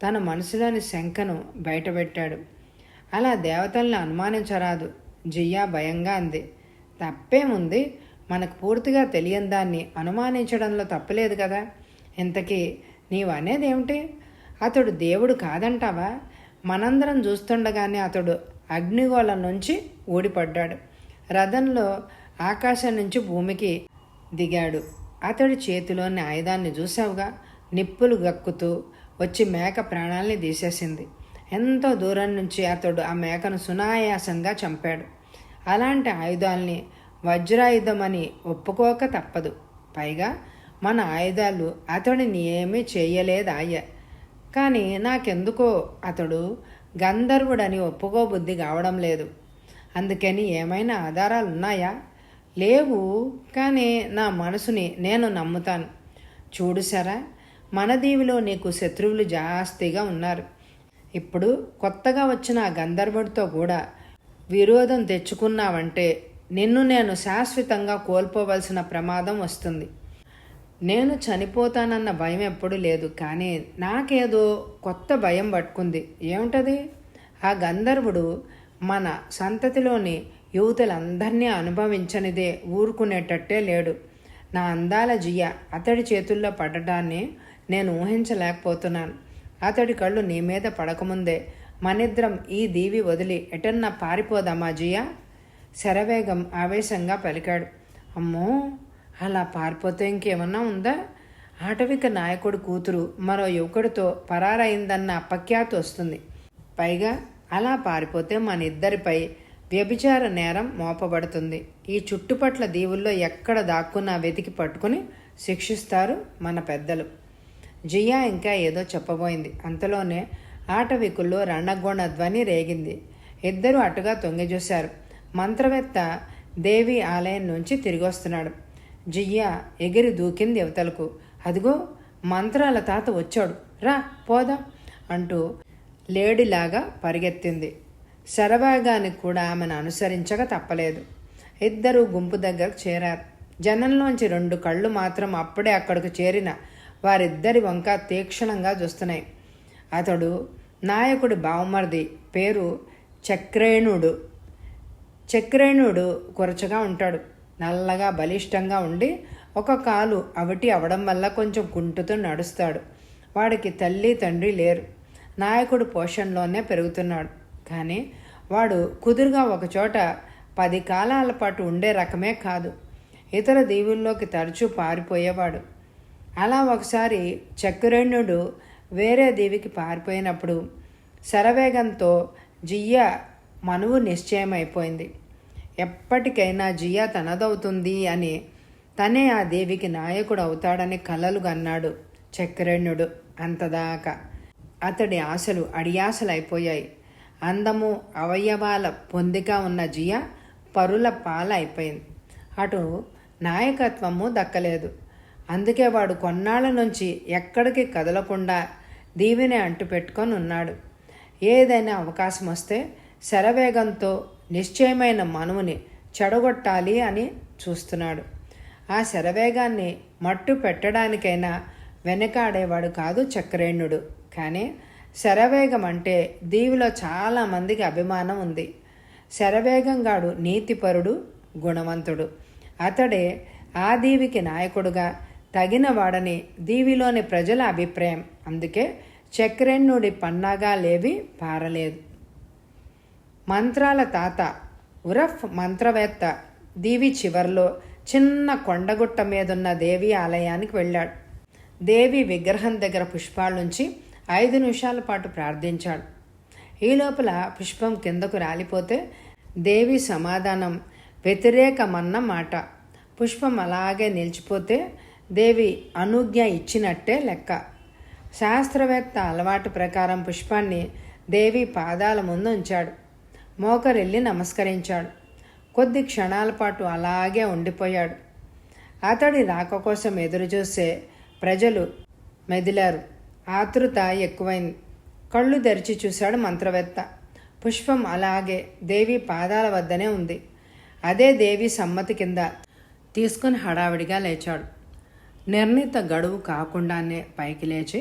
తన మనసులోని శంకను బయటపెట్టాడు. అలా దేవతల్ని అనుమానించరాదు, జియ్యా భయంగా అంది. తప్పేముంది, మనకు పూర్తిగా తెలియని దాన్ని అనుమానించడంలో తప్పలేదు కదా. ఇంతకీ నీవు అనేదేమిటి? అతడు దేవుడు కాదంటావా? మనందరం చూస్తుండగానే అతడు అగ్నిగోళం నుంచి ఊడిపడ్డాడు. రథంలో ఆకాశం నుంచి భూమికి దిగాడు. అతడి చేతిలోని ఆయుధాన్ని చూసావుగా, నిప్పులు గక్కుతూ వచ్చి మేక ప్రాణాల్ని తీసేసింది. ఎంతో దూరం నుంచి అతడు ఆ మేకను సునాయాసంగా చంపాడు. అలాంటి ఆయుధాల్ని వజ్రాయుధమని ఒప్పుకోక తప్పదు. పైగా మన ఆయుధాలు అతడిని ఏమీ చేయలేదాయ. కానీ నాకెందుకో అతడు గంధర్వుడని ఒప్పుకోబుద్ధి కావడం లేదు. అందుకని ఏమైనా ఆధారాలున్నాయా? లేవు, కానీ నా మనసుని నేను నమ్ముతాను. చూడు సరా, మన దీవిలో నీకు శత్రువులు జాస్తిగా ఉన్నారు. ఇప్పుడు కొత్తగా వచ్చిన ఆ గంధర్వుడితో కూడా విరోధం తెచ్చుకున్నావంటే నిన్ను నేను శాశ్వతంగా కోల్పోవలసిన ప్రమాదం వస్తుంది. నేను చనిపోతానన్న భయం ఎప్పుడూ లేదు, కానీ నాకేదో కొత్త భయం పట్టుకుంది. ఏమిటది? ఆ గంధర్వుడు మన సంతతిలోని యువతులందరినీ అనుభవించనిదే ఊరుకునేటట్టే లేడు. నా అందాల జియ్య అతడి చేతుల్లో పడటాన్ని నేను ఊహించలేకపోతున్నాను. అతడి కళ్ళు నీ మీద పడకముందే మనిద్దరం ఈ దీవి వదిలి ఎటన్నా పారిపోదామా జియా? శరవేగం ఆవేశంగా పలికాడు. అమ్మో, అలా పారిపోతే ఇంకేమన్నా ఉందా? ఆటవిక నాయకుడు కూతురు మరో యువకుడితో పరారైందన్న అపఖ్యాతి వస్తుంది. పైగా అలా పారిపోతే మన ఇద్దరిపై వ్యభిచార నేరం మోపబడుతుంది. ఈ చుట్టుపట్ల దీవుల్లో ఎక్కడ దాక్కున్నా వెతికి పట్టుకుని శిక్షిస్తారు మన పెద్దలు. జియా ఇంకా ఏదో చెప్పబోయింది. అంతలోనే ఆటవికుల్లో రణగొణ ధ్వని రేగింది. ఇద్దరూ అటుగా తొంగి చూశారు. మంత్రవేత్త దేవి ఆలయం నుంచి తిరిగి వస్తున్నాడు. జియ్యా ఎగిరి దూకింది యువతలకు. అదిగో మంత్రాల తాత వచ్చాడు, రా పోదాం అంటూ లేడిలాగా పరిగెత్తింది. శరవేగానికి కూడా ఆమెను అనుసరించక తప్పలేదు. ఇద్దరూ గుంపు దగ్గరకు చేరారు. జనంలోంచి 2 కళ్ళు మాత్రం అప్పుడే అక్కడికి చేరిన వారిద్దరి వంక తీక్షణంగా చూస్తున్నాయి. అతడు నాయకుడి బావమరిది పేరు చక్రేణుడు. చక్రేణుడు కురచగా ఉంటాడు. నల్లగా బలిష్టంగా ఉండి ఒక కాలు అవిటి అవడం వల్ల కొంచెం కుంటుతూ నడుస్తాడు. వాడికి తల్లి తండ్రి లేరు. నాయకుడు పోషణలోనే పెరుగుతున్నాడు. కానీ వాడు కుదురుగా ఒకచోట 10 కాలాల పాటు ఉండే రకమే కాదు. ఇతర దీవుల్లోకి తరచూ పారిపోయేవాడు. అలా ఒకసారి చక్రేణుడు వేరే దీవికి పారిపోయినప్పుడు శరవేగంతో జియా మనువు నిశ్చయమైపోయింది. ఎప్పటికైనా జియా తనదవుతుంది అని, తనే ఆ దేవికి నాయకుడు అవుతాడని కలలు గన్నాడు చక్రేణుడు. అంతదాకా అతడి ఆశలు అడియాసలైపోయాయి. అందము అవయవాల పొందిక ఉన్న జియా పరుల పాల అయిపోయింది. అటు నాయకత్వము దక్కలేదు. అందుకే వాడు కొన్నాళ్ళ నుంచి ఎక్కడికి కదలకుండా దీవిని అంటుపెట్టుకొని ఉన్నాడు. ఏదైనా అవకాశం వస్తే శరవేగంతో నిశ్చయమైన మనువుని చెడగొట్టాలి అని చూస్తున్నాడు. ఆ శరవేగాన్ని మట్టు పెట్టడానికైనా వెనకాడేవాడు కాదు చక్రేణుడు. కానీ శరవేగం అంటే దీవిలో చాలామందికి అభిమానం ఉంది. శరవేగంగాడు నీతిపరుడు, గుణవంతుడు. అతడే ఆ దీవికి నాయకుడుగా తగినవాడని దీవిలోని ప్రజల అభిప్రాయం. అందుకే చక్రేణుడి పన్నాగాలేవి పారలేదు. మంత్రాల తాత ఉరఫ్ మంత్రవేత్త దీవి చివర్లో చిన్న కొండగుట్ట మీదున్న దేవి ఆలయానికి వెళ్ళాడు. దేవి విగ్రహం దగ్గర పుష్పాలుంచి 5 నిమిషాల పాటు ప్రార్థించాడు. ఈ లోపల పుష్పం కిందకు రాలిపోతే దేవి సమాధానం వ్యతిరేకమన్న మాట. పుష్పం అలాగే నిలిచిపోతే దేవి అనుజ్ఞ ఇచ్చినట్టే లెక్క. శాస్త్రవేత్త అలవాటు ప్రకారం పుష్పాన్ని దేవి పాదాల ముందు ఉంచాడు. మోకరిల్లి నమస్కరించాడు. కొద్ది క్షణాల పాటు అలాగే ఉండిపోయాడు. అతడి రాక కోసం ఎదురుచూసే ప్రజలు మెదిలారు. ఆతృత ఎక్కువైంది. కళ్ళు తెరిచి చూశాడు మంత్రవేత్త. పుష్పం అలాగే దేవి పాదాల వద్దనే ఉంది. అదే దేవి సమ్మతి కింద తీసుకుని హడావిడిగా లేచాడు. నిర్ణీత గడువు కాకుండానే పైకి లేచి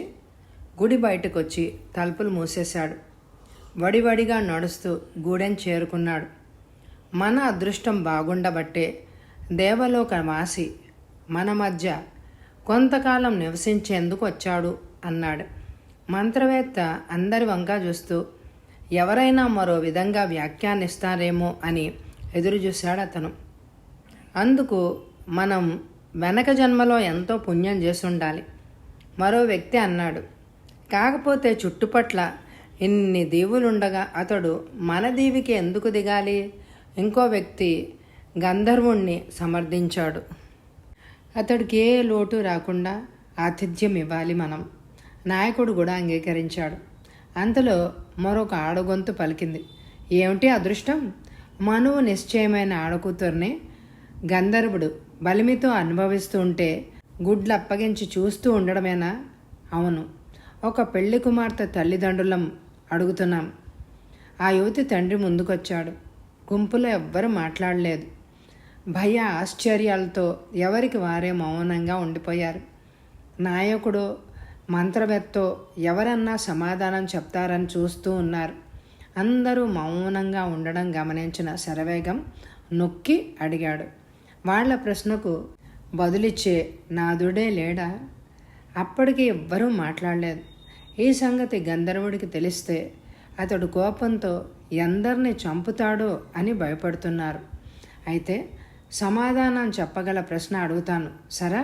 గుడి బయటకు వచ్చి తలుపులు మూసేశాడు. వడివడిగా నడుస్తూ గూడెం చేరుకున్నాడు. మన అదృష్టం బాగుండబట్టే దేవలోక వాసి మన మధ్య కొంతకాలం నివసించేందుకు వచ్చాడు అన్నాడు. మంత్రవేత్త అందరి వంక చూస్తూ ఎవరైనా మరో విధంగా వ్యాఖ్యానిస్తారేమో అని ఎదురు చూశాడు అతను. అందుకు మనం వెనక జన్మలో ఎంతో పుణ్యం చేసి ఉండాలి. మరో వ్యక్తి అన్నాడు. కాకపోతే చుట్టుపట్ల ఇన్ని దీవులుండగా అతడు మన దీవికి ఎందుకు దిగాలి? ఇంకో వ్యక్తి గంధర్వుణ్ణి సమర్థించాడు. అతడికి ఏ లోటు రాకుండా ఆతిథ్యం ఇవ్వాలి మనం. నాయకుడు కూడా అంగీకరించాడు. అంతలో మరొక ఆడగొంతు పలికింది. ఏమిటి అదృష్టం? మనువు నిశ్చయమైన ఆడకూతుర్ని గంధర్వుడు బలిమితో అనుభవిస్తూ ఉంటే గుడ్లు అప్పగించి చూస్తూ ఉండడమేనా? అవును, ఒక పెళ్లి కుమార్తె తల్లిదండ్రులం అడుగుతున్నాం. ఆ యువతి తండ్రి ముందుకొచ్చాడు. గుంపులో ఎవ్వరూ మాట్లాడలేదు. భయ ఆశ్చర్యాలతో ఎవరికి వారే మౌనంగా ఉండిపోయారు. నాయకుడు మంత్రవేత్తో ఎవరన్నా సమాధానం చెప్తారని చూస్తూ ఉన్నారు. అందరూ మౌనంగా ఉండడం గమనించిన శరవేగం నొక్కి అడిగాడు. వాళ్ల ప్రశ్నకు బదులిచ్చే నాదుడే లేడా? అప్పటికి ఎవ్వరూ మాట్లాడలేదు. ఈ సంగతి గంధర్వుడికి తెలిస్తే అతడు కోపంతో ఎందరిని చంపుతాడో అని భయపడుతున్నారు. అయితే సమాధానం చెప్పగల ప్రశ్న అడుగుతాను సరా?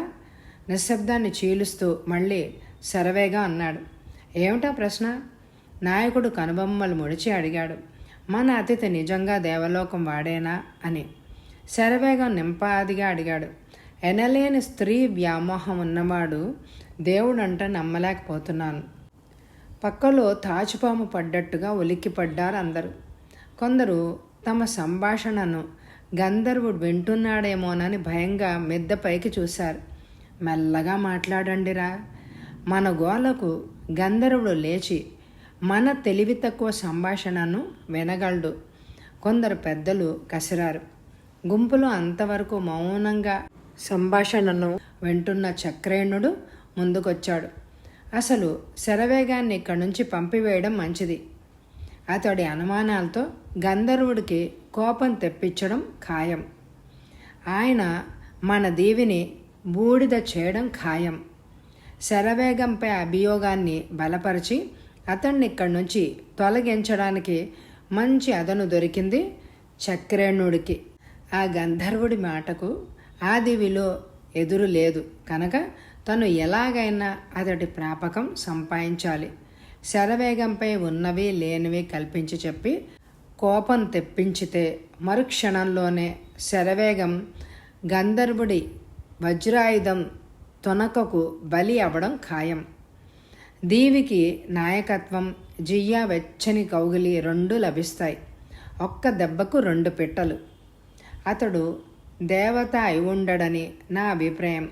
నిశ్శబ్దాన్ని చీలుస్తూ మళ్ళీ శరవేగా అన్నాడు. ఏమిటా ప్రశ్న? నాయకుడు కనుబొమ్మలు ముడిచి అడిగాడు. మన అతిథి నిజంగా దేవలోకం వాడేనా అని. శరవేగం నింపాదిగా అడిగాడు. ఎనలేని స్త్రీ వ్యామోహం ఉన్నవాడు దేవుడంట నమ్మలేకపోతున్నాను. పక్కలో తాచుపాము పడ్డట్టుగా ఉలిక్కిపడ్డారు అందరూ. కొందరు తమ సంభాషణను గంధర్వుడు వింటున్నాడేమోనని భయంగా మిద్దపైకి చూశారు. మెల్లగా మాట్లాడండిరా. మన గోలకు గంధర్వుడు లేచి మన తెలివి తక్కువ సంభాషణను వినగలడు. కొందరు పెద్దలు కసిరారు. గుంపులో అంతవరకు మౌనంగా సంభాషణను వింటున్న చక్రేణుడు ముందుకొచ్చాడు. అసలు శరవేగాన్ని ఇక్కడి నుంచి పంపివేయడం మంచిది. అతడి అనుమానాలతో గంధర్వుడికి కోపం తెప్పించడం ఖాయం. ఆయన మన దీవిని బూడిద చేయడం ఖాయం. శరవేగంపై అభియోగాన్ని బలపరిచి అతన్ని ఇక్కడి నుంచి తొలగించడానికి మంచి అదను దొరికింది చక్రేణుడికి. ఆ గంధర్వుడి మాటకు ఆ దివిలో ఎదురు లేదు కనుక తను ఎలాగైనా అతడి ప్రాపకం సంపాదించాలి. శరవేగంపై ఉన్నవి లేనివి కల్పించి చెప్పి కోపం తెప్పించితే మరుక్షణంలోనే శరవేగం గంధర్వుడి వజ్రాయుధం తొనకకు బలి అవ్వడం ఖాయం. దీవికి నాయకత్వం, జియ్యా వెచ్చని కౌగిలి రెండూ లభిస్తాయి. ఒక్క దెబ్బకు 2 పిట్టలు. అతడు దేవత అయి ఉండడని నా అభిప్రాయం.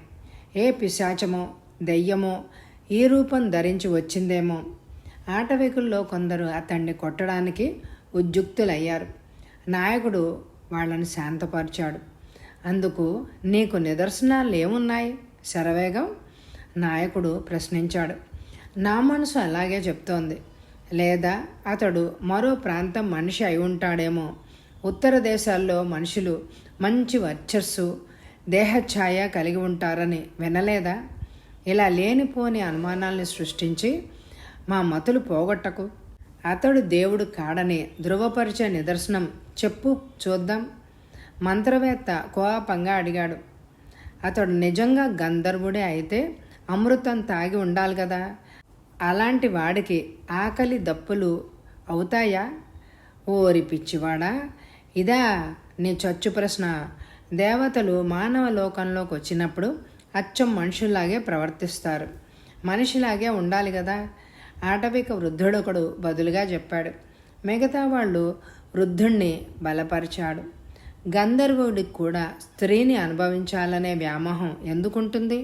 ఏ పిశాచమో దెయ్యమో ఈ రూపం ధరించి వచ్చిందేమో. ఆటవికుల్లో కొందరు అతన్ని కొట్టడానికి ఉద్యుక్తులయ్యారు. నాయకుడు వాళ్ళని శాంతపరిచాడు. అందుకు నీకు నిదర్శనాలు ఏమున్నాయి శరవేగం? నాయకుడు ప్రశ్నించాడు. నా మనసు అలాగే చెప్తోంది. లేదా అతడు మరో ప్రాంతం మనిషి అయి ఉంటాడేమో. ఉత్తర దేశాల్లో మనుషులు మంచి వర్చస్సు, దేహఛాయ కలిగి ఉంటారని వినలేదా? ఇలా లేనిపోని అనుమానాల్ని సృష్టించి మా మతులు పోగొట్టకు. అతడు దేవుడు కాడని ధృవపరిచే నిదర్శనం చెప్పు చూద్దాం. మంత్రవేత్త కోపంగా అడిగాడు. అతడు నిజంగా గంధర్వుడే అయితే అమృతం తాగి ఉండాలి కదా. అలాంటి వాడికి ఆకలి దప్పులు అవుతాయా? ఓరి పిచ్చివాడా, ఇదా నీ చచ్చు ప్రశ్న? దేవతలు మానవ లోకంలోకి వచ్చినప్పుడు అచ్చం మనుషుల్లాగే ప్రవర్తిస్తారు. మనిషిలాగే ఉండాలి కదా. ఆటవిక వృద్ధుడొకడు బదులుగా చెప్పాడు. మిగతా వాళ్ళు వృద్ధుణ్ణి బలపరిచాడు. గంధర్వుడికి కూడా స్త్రీని అనుభవించాలనే వ్యామోహం ఎందుకుంటుంది?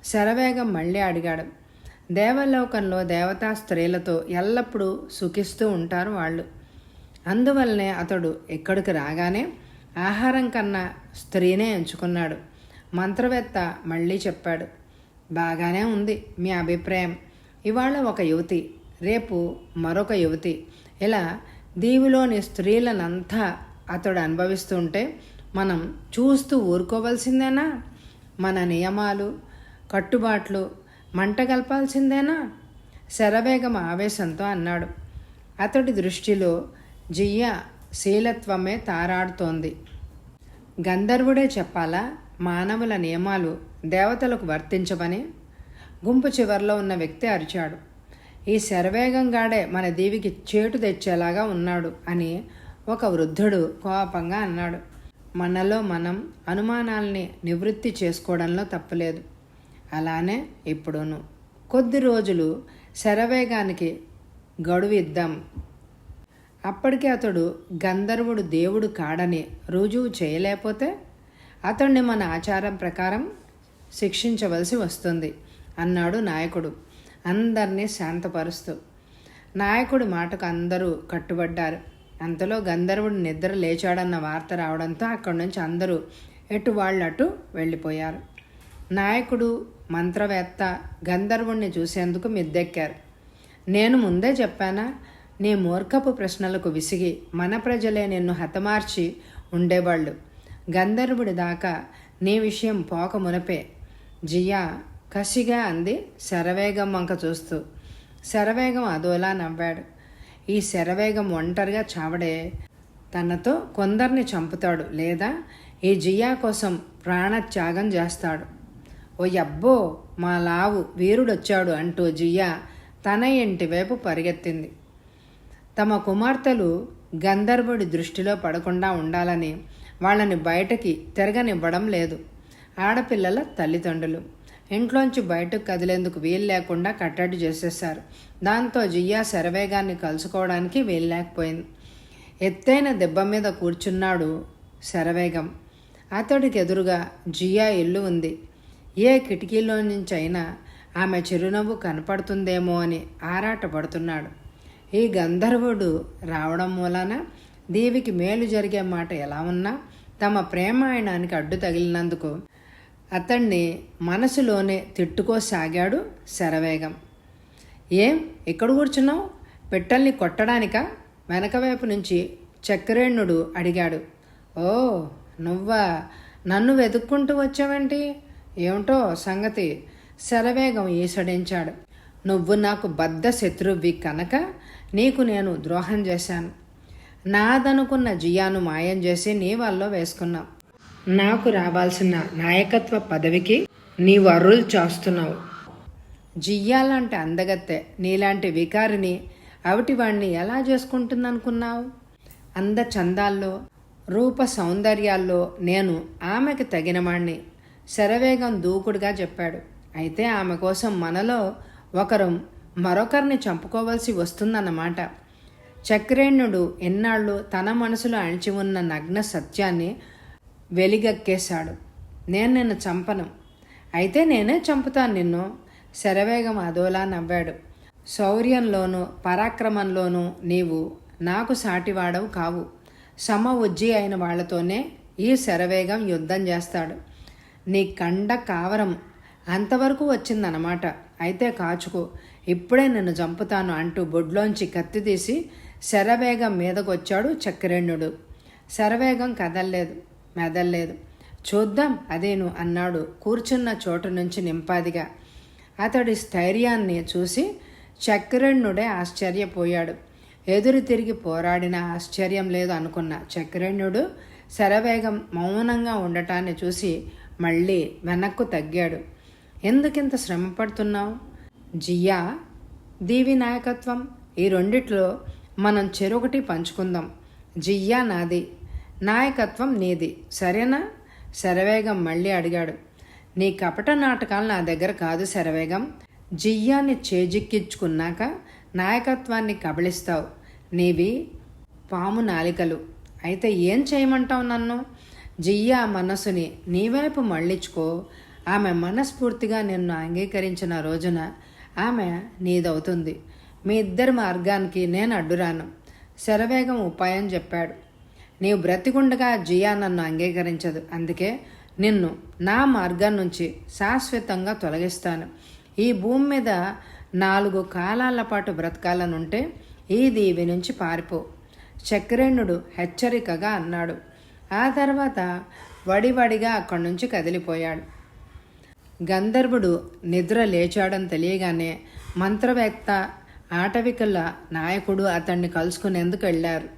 శరవేగం మళ్ళీ అడిగాడు. దేవలోకంలో దేవతా స్త్రీలతో ఎల్లప్పుడూ సుఖిస్తూ ఉంటారు వాళ్ళు. అందువల్లనే అతడు ఇక్కడికి రాగానే ఆహారం కన్నా స్త్రీనే ఎంచుకున్నాడు. మంత్రవేత్త మళ్ళీ చెప్పాడు. బాగానే ఉంది మీ అభిప్రాయం. ఇవాళ ఒక యువతి, రేపు మరొక యువతి, ఇలా దీవిలోని స్త్రీలనంతా అతడు అనుభవిస్తుంటే మనం చూస్తూ ఊరుకోవలసిందేనా? మన నియమాలు కట్టుబాట్లు మంటగల్పాల్సిందేనా? శరవేగం ఆవేశంతో అన్నాడు. అతడి దృష్టిలో జియ్య శీలత్వమే తారాడుతోంది. గంధర్వుడే చెప్పాలా మానవుల నియమాలు దేవతలకు వర్తించవని? గుంపు చివర్లో ఉన్న వ్యక్తి అరిచాడు. ఈ శరవేగంగాడే మన దీవికి చేటు తెచ్చేలాగా ఉన్నాడు అని ఒక వృద్ధుడు కోపంగా అన్నాడు. మనలో మనం అనుమానాల్ని నివృత్తి చేసుకోవడంలో తప్పులేదు. అలానే ఇప్పుడును కొద్ది రోజులు శరవేగానికి గడువు ఇద్దాం. అప్పటికి అతడు గంధర్వుడు దేవుడు కాడని రుజువు చేయలేకపోతే అతన్ని మన ఆచారం ప్రకారం శిక్షించవలసి వస్తుంది అన్నాడు నాయకుడు అందరినీ శాంతపరుస్తూ. నాయకుడి మాటకు అందరూ కట్టుబడ్డారు. అంతలో గంధర్వుడు నిద్ర లేచాడన్న వార్త రావడంతో అక్కడి నుంచి అందరూ ఎటు వాళ్ళటు వెళ్ళిపోయారు. నాయకుడు మంత్రవేత్త గంధర్వుణ్ణి చూసేందుకు మిద్దెక్కారు. నేను ముందే చెప్పానా, నీ మూర్ఖపు ప్రశ్నలకు విసిగి మన ప్రజలే నిన్ను హతమార్చి ఉండేవాళ్ళు. గంధర్వుడి దాకా నీ విషయం పోక మునపే జియా కసిగా అంది శరవేగం వంక చూస్తూ. శరవేగం అదోలా నవ్వాడు. ఈ శరవేగం ఒంటరిగా చావడే, తనతో కొందరిని చంపుతాడు, లేదా ఈ జియా కోసం ప్రాణత్యాగం చేస్తాడు. ఓ యబ్బో, మా లావు వీరుడొచ్చాడు అంటూ జియా తన ఇంటి వైపు పరిగెత్తింది. తమ కుమార్తెలు గంధర్వుడి దృష్టిలో పడకుండా ఉండాలని వాళ్ళని బయటకి తిరగనివ్వడం లేదు. ఆడపిల్లల తల్లిదండ్రులు ఇంట్లోంచి బయటకు కదిలేందుకు వీలు లేకుండా కట్టడి చేసేశారు. దాంతో జియా శరవేగాన్ని కలుసుకోవడానికి వీలు లేకపోయింది. ఎత్తైన దెబ్బ మీద కూర్చున్నాడు శరవేగం. అతడికి ఎదురుగా జియా ఇల్లు ఉంది. ఏ కిటికీలో నుంచైనా ఆమె చిరునవ్వు కనపడుతుందేమో అని ఆరాటపడుతున్నాడు. ఈ గంధర్వుడు రావడం మూలాన దేవికి మేలు జరిగే మాట ఎలా ఉన్నా తమ ప్రేమాయణానికి అడ్డు తగిలినందుకు అతన్ని మనసులోనే తిట్టుకోసాగాడు శరవేగం. ఏం ఇక్కడ కూర్చున్నావు? పిట్టల్ని కొట్టడానికా? వెనకవైపు నుంచి చక్రేణుడు అడిగాడు. ఓ నువ్వా? నన్ను వెతుక్కుంటూ వచ్చావేంటి? ఏమిటో సంగతి? శరవేగం ఈసడించాడు. నువ్వు నాకు బద్ధ శత్రువి కనుక నీకు నేను ద్రోహం చేశాను. నాదనుకున్న జియాను మాయం చేసి నీ వల్ల వేసుకున్నావు. నాకు రావాల్సిన నాయకత్వ పదవికి నీవు అర్రులు చేస్తున్నావు. జియ్యాలంటే అందగత్తె నీలాంటి వికారిని అవిటివాణ్ణి ఎలా చేసుకుంటుందనుకున్నావు? అందచందాల్లో రూప సౌందర్యాల్లో నేను ఆమెకు తగినవాణ్ణి శరవేగం దూకుడుగా చెప్పాడు. అయితే ఆమె కోసం మనలో ఒకరు మరొకరిని చంపుకోవలసి వస్తుందన్నమాట. చక్రేణుడు ఎన్నాళ్ళు తన మనసులో అణిచి ఉన్న నగ్న సత్యాన్ని వెలిగక్కేశాడు. నేను నిన్ను చంపను, అయితే నేనే చంపుతాను నిన్ను. శరవేగం అదోలా నవ్వాడు. శౌర్యంలోనూ పరాక్రమంలోనూ నీవు నాకు సాటివాడవు కావు. సమ ఉజ్జి అయిన వాళ్లతోనే ఈ శరవేగం యుద్ధం చేస్తాడు. నీ కండ కావరం అంతవరకు వచ్చిందన్నమాట. అయితే కాచుకో, ఇప్పుడే నిన్ను చంపుతాను అంటూ బొడ్లోంచి కత్తి తీసి శరవేగం మీదకొచ్చాడు చక్రేణుడు. శరవేగం కదల్లేదు, మెదల్లేదు. చూద్దాం అదేను అన్నాడు కూర్చున్న చోటు నుంచి నింపాదిగా. అతడి స్థైర్యాన్ని చూసి చక్రేణుడే ఆశ్చర్యపోయాడు. ఎదురు తిరిగి పోరాడిన ఆశ్చర్యం లేదు అనుకున్న చక్రేణుడు శరవేగం మౌనంగా ఉండటాన్ని చూసి మళ్ళీ వెనక్కు తగ్గాడు. ఎందుకింత శ్రమ పడుతున్నావు? జియా, దీవి నాయకత్వం, ఈ రెండిట్లో మనం చెరొకటి పంచుకుందాం. జియ్యా నాది, నాయకత్వం నీది, సరేనా? శరవేగం మళ్ళీ అడిగాడు. నీ కపట నాటకాలు నా దగ్గర కాదు శరవేగం. జియ్యాన్ని చేజిక్కించుకున్నాక నాయకత్వాన్ని కబళిస్తావు. నీవి పాము నాలికలు. అయితే ఏం చేయమంటావు నన్ను? జియ్యా మనసుని నీవైపు మళ్ళించుకో. ఆమె మనస్ఫూర్తిగా నిన్ను అంగీకరించిన రోజున ఆమె నీదవుతుంది. మీ ఇద్దరి మార్గానికి నేను అడ్డురాను. శరవేగం ఉపాయం చెప్పాడు. నీవు బ్రతికుండగా జియా నన్ను అంగీకరించదు. అందుకే నిన్ను నా మార్గం నుంచి శాశ్వతంగా తొలగిస్తాను. ఈ భూమి మీద 4 కాలాల పాటు బ్రతకాలనుంటే ఈ దీవి నుంచి పారిపో. చక్రేణుడు హెచ్చరికగా అన్నాడు. ఆ తర్వాత వడివడిగా అక్కడి నుంచి కదిలిపోయాడు. గంధర్వుడు నిద్ర లేచాడని తెలియగానే మంత్రవేత్త, ఆటవికుల నాయకుడు అతన్ని కలుసుకునేందుకు వెళ్ళారు.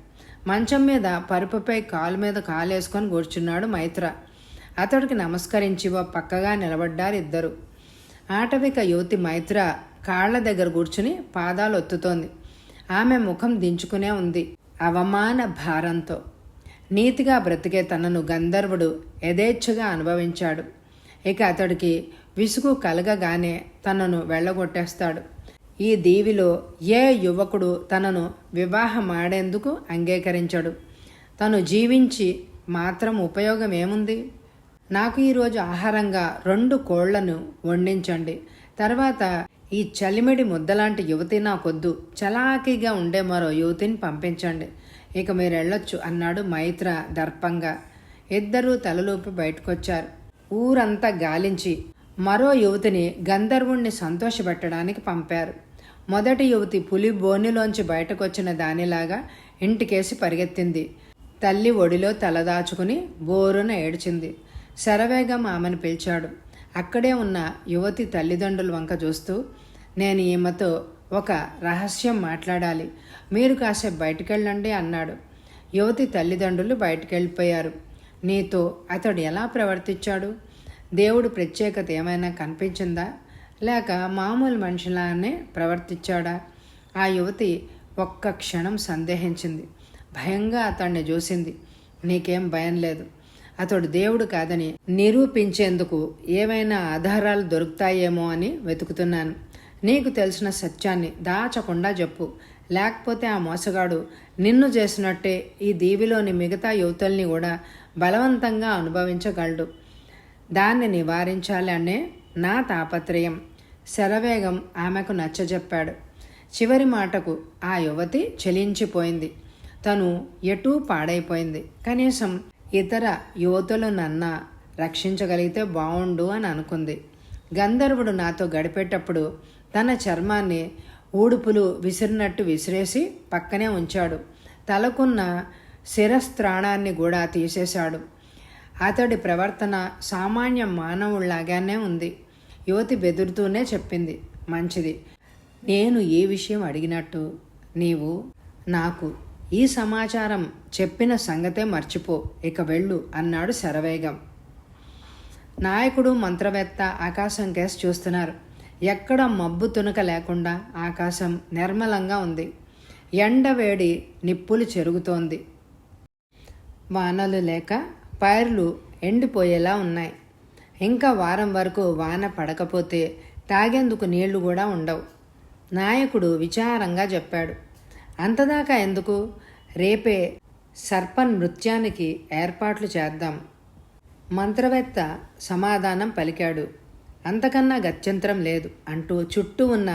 మంచం మీద పరుపుపై కాలు మీద కాలేసుకొని కూర్చున్నాడు మైత్ర. అతడికి నమస్కరించి పక్కగా నిలబడ్డారు ఇద్దరు. ఆటవిక యువతి మైత్ర కాళ్ల దగ్గర కూర్చుని పాదాలు ఒత్తుతోంది. ఆమె ముఖం దించుకునే ఉంది అవమాన భారంతో. నీతిగా బ్రతికే తనను గంధర్వుడు యథేచ్ఛగా అనుభవించాడు. ఇక అతడికి విసుగు కలగగానే తనను వెళ్ళగొట్టేస్తాడు. ఈ దీవిలో ఏ యువకుడు తనను వివాహమాడేందుకు అంగీకరించడు. తను జీవించి మాత్రం ఉపయోగం ఏముంది? నాకు ఈరోజు ఆహారంగా 2 కోళ్లను వండించండి. తర్వాత ఈ చలిమిడి ముద్దలాంటి యువతి నాకొద్దు. చలాకీగా ఉండే మరో యువతిని పంపించండి. ఇక మీరు వెళ్ళొచ్చు అన్నాడు మైత్ర దర్పంగా. ఇద్దరూ తలలూపి బయటకొచ్చారు. ఊరంతా గాలించి మరో యువతిని గంధర్వుణ్ణి సంతోషపెట్టడానికి పంపారు. మొదటి యువతి పులి బోనిలోంచి బయటకొచ్చిన దానిలాగా ఇంటికేసి పరిగెత్తింది. తల్లి ఒడిలో తలదాచుకుని బోరున ఏడ్చింది. శరవేగం ఆమెను పిలిచాడు. అక్కడే ఉన్న యువతి తల్లిదండ్రుల వంక చూస్తూ, నేను ఈమెతో ఒక రహస్యం మాట్లాడాలి, మీరు కాసేపు బయటికెళ్ళండి అన్నాడు. యువతి తల్లిదండ్రులు బయటికెళ్ళిపోయారు. నీతో అతడు ఎలా ప్రవర్తించాడు? దేవుడు ప్రత్యేకత ఏమైనా కనిపించిందా? లేక మామూలు మనిషిలానే ప్రవర్తించాడా? ఆ యువతి ఒక్క క్షణం సందేహించింది. భయంగా అతన్ని చూసింది. నీకేం భయం లేదు. అతడు దేవుడు కాదని నిరూపించేందుకు ఏవైనా ఆధారాలు దొరుకుతాయేమో అని వెతుకుతున్నాను. నీకు తెలిసిన సత్యాన్ని దాచకుండా చెప్పు. లేకపోతే ఆ మోసగాడు నిన్ను చేసినట్టే ఈ దీవిలోని మిగతా యువతుల్ని కూడా బలవంతంగా అనుభవించగలడు. దాన్ని నివారించాలి అనే నా తాపత్రయం. శరవేగం ఆమెకు నచ్చజెప్పాడు. చివరి మాటకు ఆ యువతి చలించిపోయింది. తను ఎటూ పాడైపోయింది. కనీసం ఇతర యువతులనన్నా రక్షించగలిగితే బావుండు అని అనుకుంది. గంధర్వుడు నాతో గడిపేటప్పుడు తన చర్మాన్ని ఊడుపులు విసిరినట్టు విసిరేసి పక్కనే ఉంచాడు. తలకున్న శిరస్త్రాణాన్ని కూడా తీసేశాడు. అతడి ప్రవర్తన సామాన్య మానవుళ్లాగానే ఉంది. యువతి బెదురుతూనే చెప్పింది, మంచిది, నేను ఏ విషయం అడిగినట్టు నీవు నాకు ఈ సమాచారం చెప్పిన సంగతే మర్చిపో, ఇక వెళ్ళు అన్నాడు శరవేగం. నాయకుడు మంత్రవేత్త ఆకాశం కేసి చూస్తున్నారు. ఎక్కడ మబ్బు తునక లేకుండా ఆకాశం నిర్మలంగా ఉంది. ఎండవేడి నిప్పులు చెరుగుతోంది. వానలు లేక పైర్లు ఎండిపోయేలా ఉన్నాయి. ఇంకా వారం వరకు వాన పడకపోతే తాగేందుకు నీళ్లు కూడా ఉండవు. నాయకుడు విచారంగా చెప్పాడు. అంతదాకా ఎందుకు, రేపే సర్ప నృత్యానికి ఏర్పాట్లు చేద్దాం. మంత్రవేత్త సమాధానం పలికాడు. అంతకన్నా గత్యంతరం లేదు అంటూ చుట్టూ ఉన్న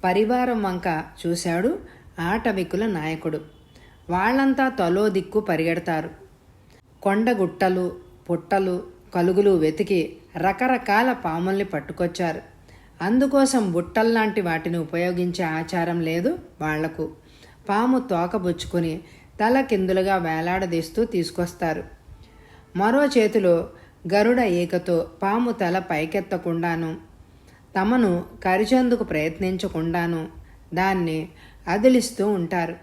పరివారం వంక చూశాడు ఆటవికుల నాయకుడు. వాళ్ళంతా తలో దిక్కు పరిగెడతారు. కొండగుట్టలు, పుట్టలు, కలుగులు వెతికి రకరకాల పాముల్ని పట్టుకొచ్చారు. అందుకోసం బుట్టల్లాంటి వాటిని ఉపయోగించే ఆచారం లేదు వాళ్లకు. పాము తోకబుచ్చుకొని తల కిందులుగా వేలాడదీస్తూ తీసుకొస్తారు. మరో చేతిలో గరుడ ఈకతో పాము తల పైకెత్తకుండాను, తమను కరిచేందుకు ప్రయత్నించకుండాను దాన్ని అదిలిస్తూ ఉంటారు.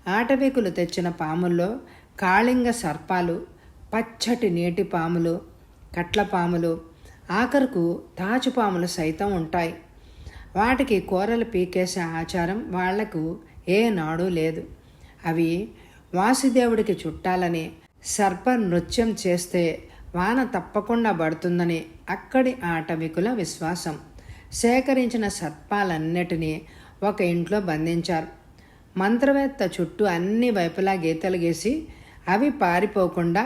ఆటవికులు తెచ్చిన పాముల్లో కాళింగ సర్పాలు, పచ్చటి నీటి పాములు, కట్లపాములు, ఆఖరుకు తాచుపాములు సైతం ఉంటాయి. వాటికి కూరలు పీకేసే ఆచారం వాళ్లకు ఏనాడూ లేదు. అవి వాసుదేవుడికి చుట్టాలని, సర్ప నృత్యం చేస్తే వాన తప్పకుండా పడుతుందని అక్కడి ఆటవికుల విశ్వాసం. సేకరించిన సర్పాలన్నిటినీ ఒక ఇంట్లో బంధించారు. మంత్రవేత్త చుట్టూ అన్ని వైపులా గీతలు గీసి అవి పారిపోకుండా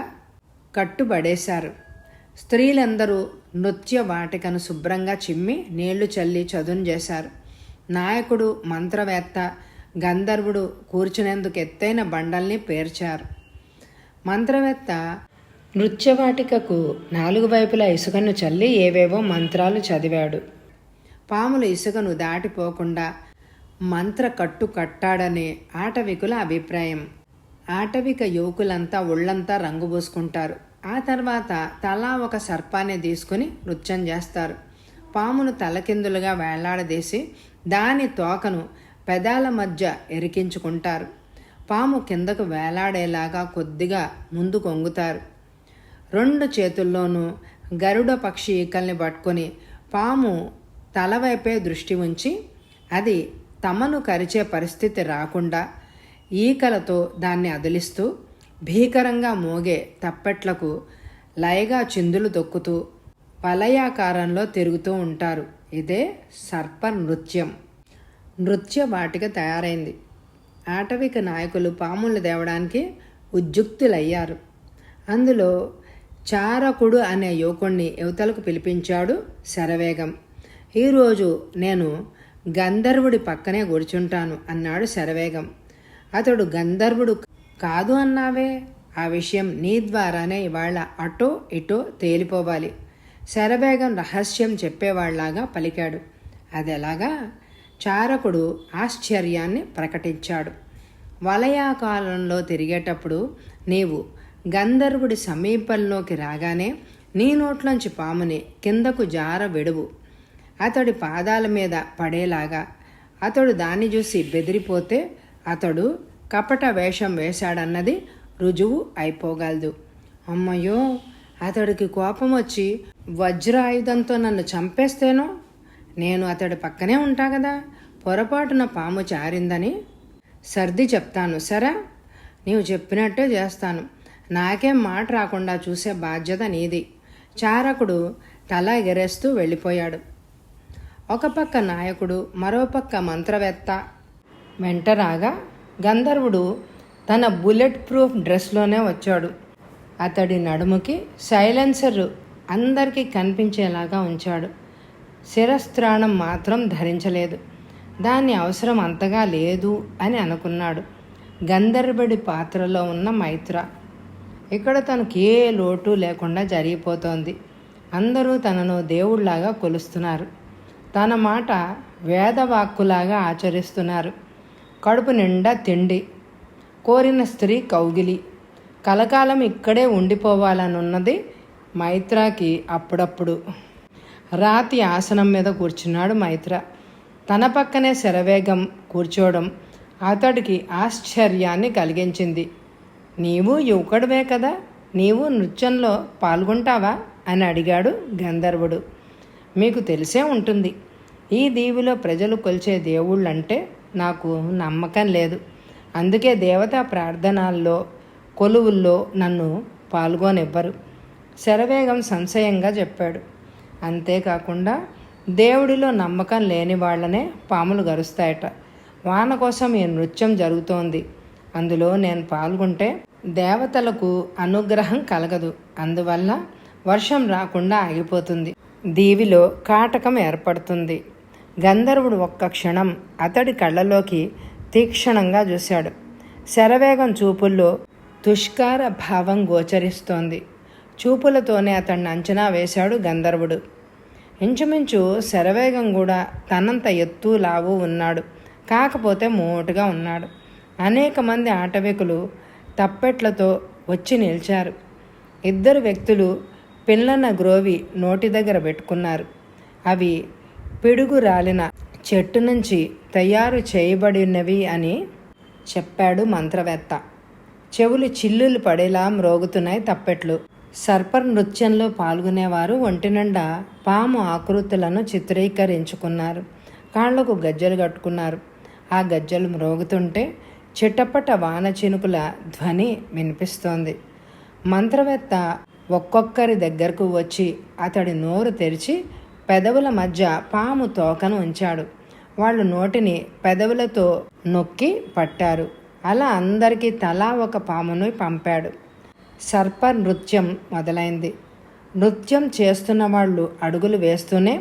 కట్టుబడేశారు. స్త్రీలందరూ నృత్య వాటికను శుభ్రంగా చిమ్మి నీళ్లు చల్లి చదును చేశారు. నాయకుడు, మంత్రవేత్త, గంధర్వుడు కూర్చునేందుకు ఎత్తైన బండల్ని పేర్చారు. మంత్రవేత్త నృత్యవాటికకు 4 వైపులా ఇసుకను చల్లి ఏవేవో మంత్రాలు చదివాడు. పాములు ఇసుకను దాటిపోకుండా మంత్ర కట్టు కట్టాడనే ఆటవికుల అభిప్రాయం. ఆటవిక యువకులంతా ఒళ్లంతా రంగు పూసుకుంటారు. ఆ తర్వాత తలా ఒక సర్పాన్ని తీసుకుని నృత్యం చేస్తారు. పామును తలకిందులుగా వేళ్లాడదీసి దాని తోకను పెదాల మధ్య ఎరికించుకుంటారు. పాము కిందకు వేలాడేలాగా కొద్దిగా ముందు కొంగుతారు. 2 చేతుల్లోనూ గరుడ పక్షి ఈకల్ని పట్టుకొని పాము తలవైపే దృష్టి ఉంచి అది తమను కరిచే పరిస్థితి రాకుండా ఈకలతో దాన్ని అదిలిస్తూ భీకరంగా మోగే తప్పెట్లకు లయగా చిందులు తొక్కుతూ వలయాకారంలో తిరుగుతూ ఉంటారు. ఇదే సర్ప నృత్యం. నృత్య వాటిక తయారైంది. ఆటవిక నాయకులు పాములు తేవడానికి ఉద్యుక్తులయ్యారు. అందులో చారకుడు అనే యువకుణ్ణి యువతలకు పిలిపించాడు శరవేగం. ఈరోజు నేను గంధర్వుడి పక్కనే కూర్చుంటాను అన్నాడు శరవేగం. అతడు గంధర్వుడు కాదు అన్నావే, ఆ విషయం నీ ద్వారానే ఇవాళ అటో ఇటో తేలిపోవాలి. శరవేగం రహస్యం చెప్పేవాళ్లాగా పలికాడు. అదెలాగా? చారకుడు ఆశ్చర్యాన్ని ప్రకటించాడు. వలయాకాలంలో తిరిగేటప్పుడు నీవు గంధర్వుడి సమీపంలోకి రాగానే నీ నోట్లోంచి పాముని కిందకు జార విడువు. అతడి పాదాల మీద పడేలాగా. అతడు దాన్ని చూసి బెదిరిపోతే అతడు కపట వేషం వేశాడన్నది రుజువు అయిపోగలదు. అమ్మయ్యో, అతడికి కోపం వచ్చి వజ్రాయుధంతో నన్ను చంపేస్తేనో? నేను అతడి పక్కనే ఉంటా కదా, పొరపాటున పాము చారిందని సర్ది చెప్తాను. సరే, నీవు చెప్పినట్టే చేస్తాను. నాకేం మాట రాకుండా చూసే బాధ్యత నీది. చారకుడు తల ఎగరేస్తూ వెళ్ళిపోయాడు. ఒక పక్క నాయకుడు, మరోపక్క మంత్రవేత్త వెంట రాగా గంధర్వుడు తన బుల్లెట్ ప్రూఫ్ డ్రెస్లోనే వచ్చాడు. అతడి నడుముకి సైలెన్సర్ అందరికీ కనిపించేలాగా ఉంచాడు. శిరస్త్రాణం మాత్రం ధరించలేదు. దాని అవసరం అంతగా లేదు అని అనుకున్నాడు గంధర్వుడి పాత్రలో ఉన్న మైత్ర. ఇక్కడ తనకు ఏ లోటు లేకుండా జరిగిపోతోంది. అందరూ తనను దేవుళ్లాగా కొలుస్తున్నారు. తన మాట వేదవాక్కులాగా ఆచరిస్తున్నారు. కడుపు నిండా తిండి, కోరిన స్త్రీ కౌగిలి, కలకాలం ఇక్కడే ఉండిపోవాలనున్నది మైత్రాకి. అప్పుడప్పుడు రాతి ఆసనం మీద కూర్చున్నాడు మైత్ర. తన పక్కనే శరవేగం కూర్చోవడం అతడికి ఆశ్చర్యాన్ని కలిగించింది. నీవు యువకుడివే కదా, నీవు నృత్యంలో పాల్గొంటావా అని అడిగాడు గంధర్వుడు. మీకు తెలిసే ఉంటుంది, ఈ దీవిలో ప్రజలు కొలిచే దేవుళ్ళంటే నాకు నమ్మకం లేదు. అందుకే దేవతా ప్రార్థనల్లో కొలువుల్లో నన్ను పాల్గొనివ్వరు. శరవేగం సంశయంగా చెప్పాడు. అంతేకాకుండా దేవుడిలో నమ్మకం లేని వాళ్ళనే పాములు గరుస్తాయట. వాన కోసం ఈ నృత్యం జరుగుతోంది. అందులో నేను పాల్గొంటే దేవతలకు అనుగ్రహం కలగదు. అందువల్ల వర్షం రాకుండా ఆగిపోతుంది. దీవిలో కాటకం ఏర్పడుతుంది. గంధర్వుడు ఒక్క క్షణం అతడి కళ్ళలోకి తీక్షణంగా చూశాడు. శరవేగం చూపుల్లో తుష్కార భావం గోచరిస్తోంది. చూపులతోనే అతన్ని అంచనా వేశాడు గంధర్వుడు. ఇంచుమించు శరవేగం కూడా తనంత ఎత్తు లావు ఉన్నాడు. కాకపోతే మోటుగా ఉన్నాడు. అనేక మంది ఆటవికులు తప్పెట్లతో వచ్చి నిలిచారు. ఇద్దరు వ్యక్తులు పిల్లన గ్రోవి నోటి దగ్గర పెట్టుకున్నారు. అవి పిడుగు రాలిన చెట్టు నుంచి తయారు చేయబడినవి అని చెప్పాడు మంత్రవేత్త. చెవులు చిల్లులు పడేలా మ్రోగుతున్నాయి తప్పెట్లు. సర్ప నృత్యంలో పాల్గొనేవారు ఒంటి నిండా పాము ఆకృతులను చిత్రీకరించుకున్నారు. కాళ్లకు గజ్జలు కట్టుకున్నారు. ఆ గజ్జలు మ్రోగుతుంటే చిట్టపట వాన చినుకుల ధ్వని వినిపిస్తోంది. మంత్రవేత్త ఒక్కొక్కరి దగ్గరకు వచ్చి అతడి నోరు తెరిచి పెదవుల మధ్య పాము తోకను ఉంచాడు. వాళ్ళు నోటిని పెదవులతో నొక్కి పట్టారు. అలా అందరికీ తలా ఒక పామును పంపాడు. సర్ప నృత్యం మొదలైంది. నృత్యం చేస్తున్న వాళ్ళు అడుగులు వేస్తూనే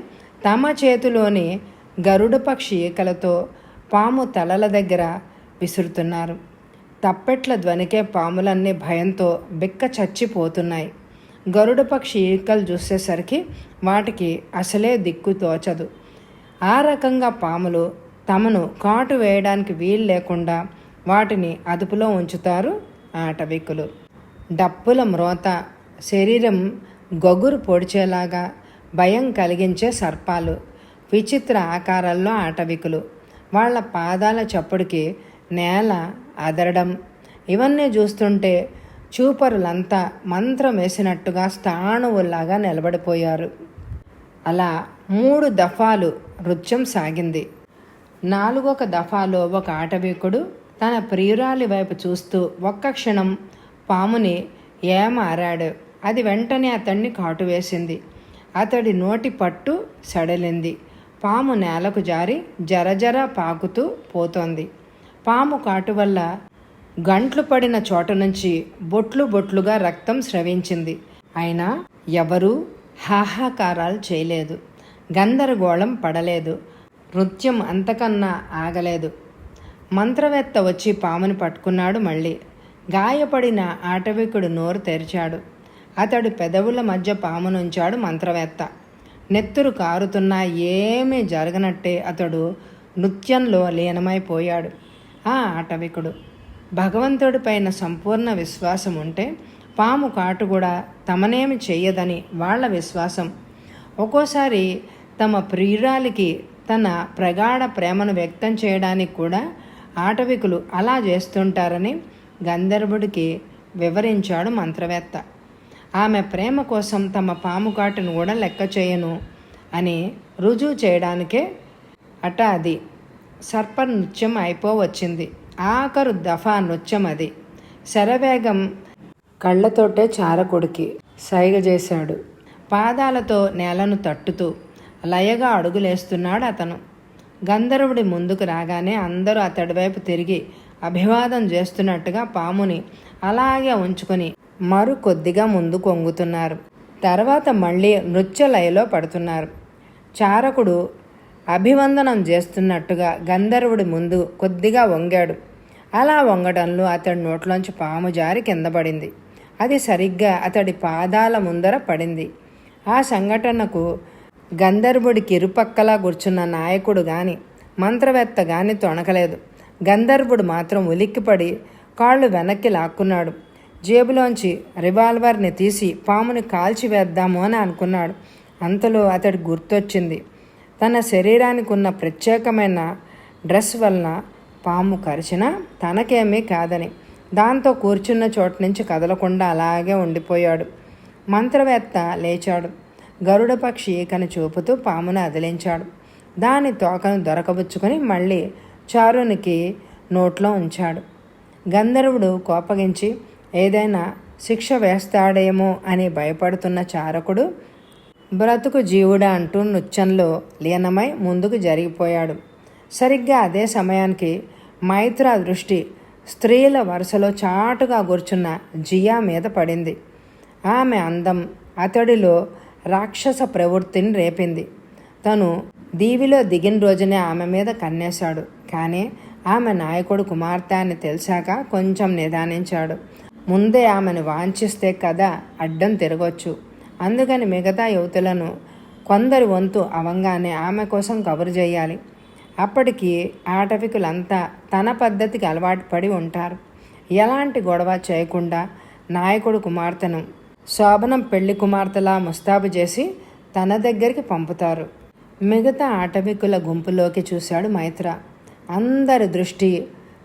తమ చేతిలోని గరుడ పక్షి ఈకలతో పాము తలల దగ్గర విసురుతున్నారు. తప్పెట్ల ధ్వనికే పాములన్నీ భయంతో బిక్క చచ్చిపోతున్నాయి. గరుడ పక్షి ఈకలు చూసేసరికి వాటికి అసలే దిక్కు తోచదు. ఆ రకంగా పాములు తమను కాటు వేయడానికి వీలు లేకుండా వాటిని అదుపులో ఉంచుతారు ఆటవికులు. డప్పుల మ్రోత, శరీరం గొగురు పొడిచేలాగా భయం కలిగించే సర్పాలు, విచిత్ర ఆకారాల్లో ఆటవికులు, వాళ్ళ పాదాల చప్పుడికి నేల అదరడం, ఇవన్నీ చూస్తుంటే చూపరులంతా మంత్రం వేసినట్టుగా స్థాణువుల్లాగా నిలబడిపోయారు. అలా 3 దఫాలు నృత్యం సాగింది. 4వ దఫాలో ఒక ఆటవికుడు తన ప్రియురాలి వైపు చూస్తూ ఒక్క క్షణం పాముని ఏమారాడు. అది వెంటనే అతన్ని కాటు వేసింది. అతడి నోటి పట్టు సడలింది. పాము నేలకు జారి జరజర పాకుతూ పోతోంది. పాము కాటు వల్ల గంట్లు పడిన చోట నుంచి బొట్లు బొట్లుగా రక్తం స్రవించింది. అయినా ఎవరూ హాహాకారాలు చేయలేదు. గందరగోళం పడలేదు. నృత్యం అంతకన్నా ఆగలేదు. మంత్రవేత్త వచ్చి పాముని పట్టుకున్నాడు. మళ్ళీ గాయపడిన ఆటవికుడు నోరు తెరిచాడు. అతడి పెదవుల మధ్య పామునుంచాడు మంత్రవేత్త. నెత్తురు కారుతున్నా ఏమీ జరగనట్టే అతడు నృత్యంలో లీనమైపోయాడు. ఆ ఆటవికుడు భగవంతుడిపైన సంపూర్ణ విశ్వాసం ఉంటే పాము కాటు కూడా తమనేమి చెయ్యదని వాళ్ళ విశ్వాసం. ఒక్కోసారి తమ ప్రియురాలికి తన ప్రగాఢ ప్రేమను వ్యక్తం చేయడానికి కూడా ఆటవికులు అలా చేస్తుంటారని గంధర్వుడికి వివరించాడు మంత్రవేత్త. ఆమె ప్రేమ కోసం తమ పాము కాటును కూడా లెక్క చేయను అని రుజువు చేయడానికే అట అది. సర్ప నృత్యం అయిపోవచ్చింది. ఆఖరు దఫా నృత్యం అది. శరవేగం కళ్ళతోటే చారకుడికి సైగ చేశాడు. పాదాలతో నేలను తట్టుతూ లయగా అడుగులేస్తున్నాడు అతను. గంధర్వుడి ముందుకు రాగానే అందరూ అతడి వైపు తిరిగి అభివాదం చేస్తున్నట్టుగా పాముని అలాగే ఉంచుకొని మరు కొద్దిగా ముందు కొంగుతున్నారు. తర్వాత మళ్ళీ నృత్యలయలో పడుతున్నారు. చారకుడు అభివందనం చేస్తున్నట్టుగా గంధర్వుడి ముందు కొద్దిగా వంగాడు. అలా వంగడంలో అతడి నోట్లోంచి పాము జారి కింద పడింది. అది సరిగ్గా అతడి పాదాల ముందర పడింది. ఆ సంఘటనకు గంధర్వుడికి ఇరుపక్కలా కూర్చున్న నాయకుడు గాని మంత్రవేత్త గాని తొణకలేదు. గంధర్వుడు మాత్రం ఉలిక్కిపడి కాళ్ళు వెనక్కి లాక్కున్నాడు. జేబులోంచి రివాల్వర్ని తీసి పాముని కాల్చివేద్దాము అని అనుకున్నాడు. అంతలో అతడి గుర్తొచ్చింది, తన శరీరానికి ఉన్న ప్రత్యేకమైన డ్రెస్ వలన పాము కరిచినా తనకేమీ కాదని. దాంతో కూర్చున్న చోటు నుంచి కదలకుండా అలాగే ఉండిపోయాడు. మంత్రవేత్త లేచాడు. గరుడ పక్షి ఈకను చూపుతూ పామును అదిలించాడు. దాని తోకను దొరకబుచ్చుకొని మళ్ళీ చారునికి నోట్లో ఉంచాడు. గంధర్వుడు కోపగించి ఏదైనా శిక్ష వేస్తాడేమో అని భయపడుతున్న చారకుడు బ్రతుకు జీవుడా అంటూ నృత్యంలో లీనమై ముందుకు జరిగిపోయాడు. సరిగ్గా అదే సమయానికి మైత్ర దృష్టి స్త్రీల వరుసలో చాటుగా కూర్చున్న జియా మీద పడింది. ఆమె అందం అతడిలో రాక్షస ప్రవృత్తిని రేపింది. తను దీవిలో దిగిన రోజునే ఆమె మీద కన్నేశాడు. కానీ ఆమె నాయకుడు కుమార్తె అని తెలిసాక కొంచెం నిదానించాడు. ముందే ఆమెను వాంఛిస్తే కదా అడ్డం తిరగొచ్చు. అందుకని మిగతా యువతులను కొందరి వంతు అవంగానే ఆమె కోసం కబురు చేయాలి. అప్పటికి ఆటవికులంతా తన పద్ధతికి అలవాటు పడి ఉంటారు. ఎలాంటి గొడవ చేయకుండా నాయకుడు కుమార్తెను శోభనం పెళ్లి కుమార్తెలా ముస్తాబు చేసి తన దగ్గరికి పంపుతారు. మిగతా ఆటవికుల గుంపులోకి చూశాడు మైత్ర. అందరి దృష్టి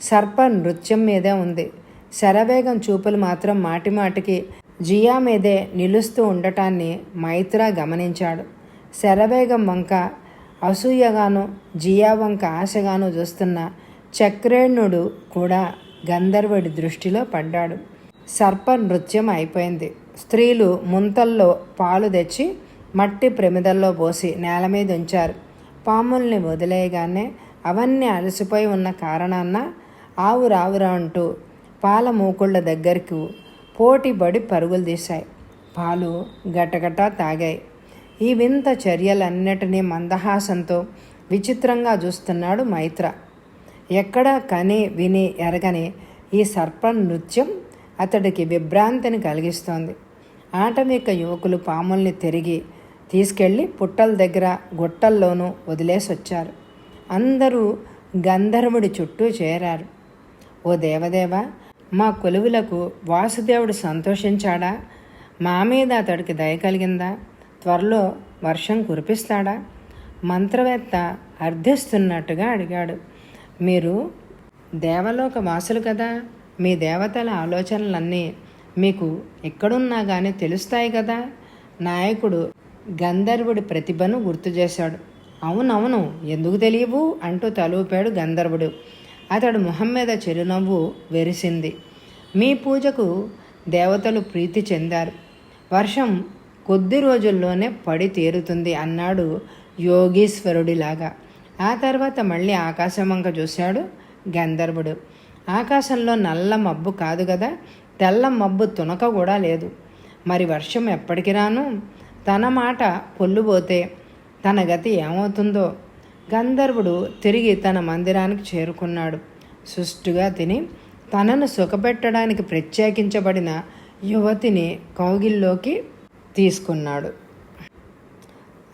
సర్ప నృత్యం మీదే ఉంది. శరవేగం చూపులు మాత్రం మాటిమాటికి జియా మీదే నిలుస్తూ ఉండటాన్ని మైత్ర గమనించాడు. శరవేగం వంక అసూయగాను జియా వంక ఆశగాను చూస్తున్న చక్రేణుడు కూడా గంధర్వుడి దృష్టిలో పడ్డాడు. సర్ప నృత్యం అయిపోయింది. స్త్రీలు ముంతల్లో పాలు తెచ్చి మట్టి ప్రమిదల్లో పోసి నేల మీద ఉంచారు. పాముల్ని వదిలేయగానే అవన్నీ అలసిపోయి ఉన్న కారణాన ఆవురావురా అంటూ పాల మూకుళ్ళ దగ్గరకు పోటీపడి పరుగులు తీశాయి. పాలు గటగటా తాగాయి. ఈ వింత చర్యలన్నిటినీ మందహాసంతో విచిత్రంగా చూస్తున్నాడు మైత్ర. ఎక్కడా కని విని ఎరగని ఈ సర్ప నృత్యం అతడికి విభ్రాంతిని కలిగిస్తోంది. ఆటవిక యువకులు పాముల్ని తిరిగి తీసుకెళ్ళి పుట్టల దగ్గర గుట్టల్లోనూ వదిలేసి వచ్చారు. అందరూ గంధర్వుడి చుట్టూ చేరారు. ఓ దేవదేవ, మా కొలువులకు వాసుదేవుడు సంతోషించాడా? మా మీద అతడికి దయ కలిగిందా? త్వరలో వర్షం కురిపిస్తాడా? మంత్రవేత్త అర్థిస్తున్నట్టుగా అడిగాడు. మీరు దేవలోక వాసులు కదా, మీ దేవతల ఆలోచనలన్నీ మీకు ఎక్కడున్నా కానీ తెలుస్తాయి కదా. నాయకుడు గంధర్వుడి ప్రతిభను గుర్తు చేశాడు. అవునవును, ఎందుకు తెలియవు అంటూ తలూపాడు గంధర్వుడు. అతడు మొహం మీద చిరునవ్వు వెరిసింది. మీ పూజకు దేవతలు ప్రీతి చెందారు. వర్షం కొద్ది రోజుల్లోనే పడి తీరుతుంది అన్నాడు యోగీశ్వరుడిలాగా. ఆ తర్వాత మళ్ళీ ఆకాశమంక చూశాడు గంధర్వుడు. ఆకాశంలో నల్ల మబ్బు కాదు కదా, తెల్ల మబ్బు తునక కూడా లేదు. మరి వర్షం ఎప్పటికి రాను? తన మాట పొల్లుపోతే తన గతి ఏమవుతుందో. గంధర్వుడు తిరిగి తన మందిరానికి చేరుకున్నాడు. సుష్టుగా తిని తనను సుఖపెట్టడానికి ప్రత్యేకించబడిన యువతిని కౌగిల్లోకి తీసుకున్నాడు.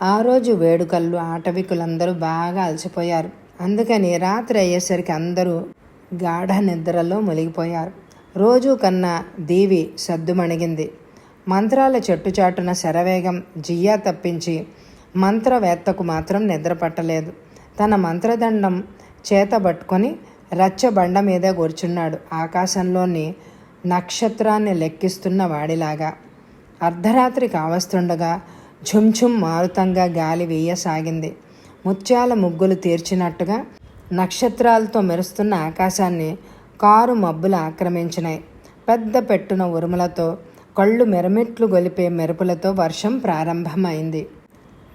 ఆ రోజు వేడుకల్లో ఆటవికులందరూ బాగా అలసిపోయారు. అందుకని రాత్రి అయ్యేసరికి అందరూ గాఢ నిద్రలో మునిగిపోయారు. రోజు కన్నా దీవి సద్దుమణిగింది. మంత్రాల చెట్టుచాటున శరవేగం జియా తప్పించి మంత్రవేత్తకు మాత్రం నిద్ర పట్టలేదు. తన మంత్రదండం చేతబట్టుకొని రచ్చబండ మీదే కూర్చున్నాడు, ఆకాశంలోని నక్షత్రాన్ని లెక్కిస్తున్న వాడిలాగా. అర్ధరాత్రి కావస్తుండగా ఝుంఝుం మారుతంగా గాలి వేయసాగింది. ముత్యాల ముగ్గులు తీర్చినట్టుగా నక్షత్రాలతో మెరుస్తున్న ఆకాశాన్ని కారు మబ్బులు ఆక్రమించినాయి. పెద్ద పెట్టున ఉరుములతో కళ్ళు మెరమిట్లు గొలిపే మెరుపులతో వర్షం ప్రారంభమైంది.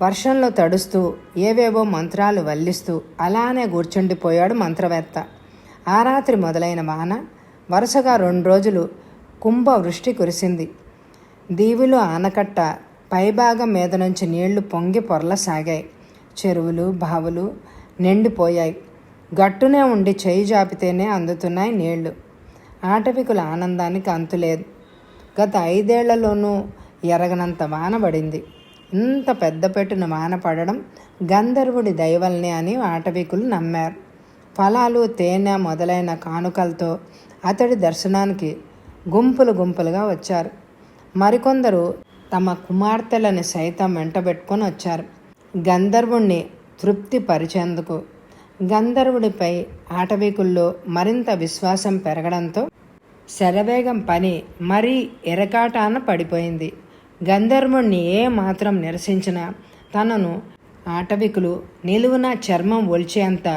వర్షంలో తడుస్తూ ఏవేవో మంత్రాలు వల్లిస్తూ అలానే కూర్చుండిపోయాడు మంత్రవేత్త. ఆ రాత్రి మొదలైన వాన వరుసగా 2 రోజులు కుంభవృష్టి కురిసింది. దీవిలో ఆనకట్ట పైభాగం మీద నుంచి నీళ్లు పొంగి పొరలసాగాయి. చెరువులు బావులు నిండిపోయాయి. గట్టునే ఉండి చేయి జాపితేనే అందుతున్నాయి నీళ్లు. ఆటవికుల ఆనందానికి అంతులేదు. గత 5 ఏళ్లలోనూ ఎరగనంత వాన పడింది. ఇంత పెద్ద పెట్టున వాన పడడం గంధర్వుడి దయవల్నే అని ఆటవికులు నమ్మారు. ఫలాలు, తేనె మొదలైన కానుకలతో అతడి దర్శనానికి గుంపులు గుంపులుగా వచ్చారు. మరికొందరు తమ కుమార్తెలని సైతం వెంటబెట్టుకొని వచ్చారు గంధర్వుణ్ణి తృప్తి పరిచేందుకు. గంధర్వుడిపై ఆటవికుల్లో మరింత విశ్వాసం పెరగడంతో శరవేగం పని మరీ ఎరకాటాన పడిపోయింది. గంధర్వుణ్ణి ఏ మాత్రం నిరసించినా తనను ఆటవికులు నిలువున చర్మం ఒలిచేంత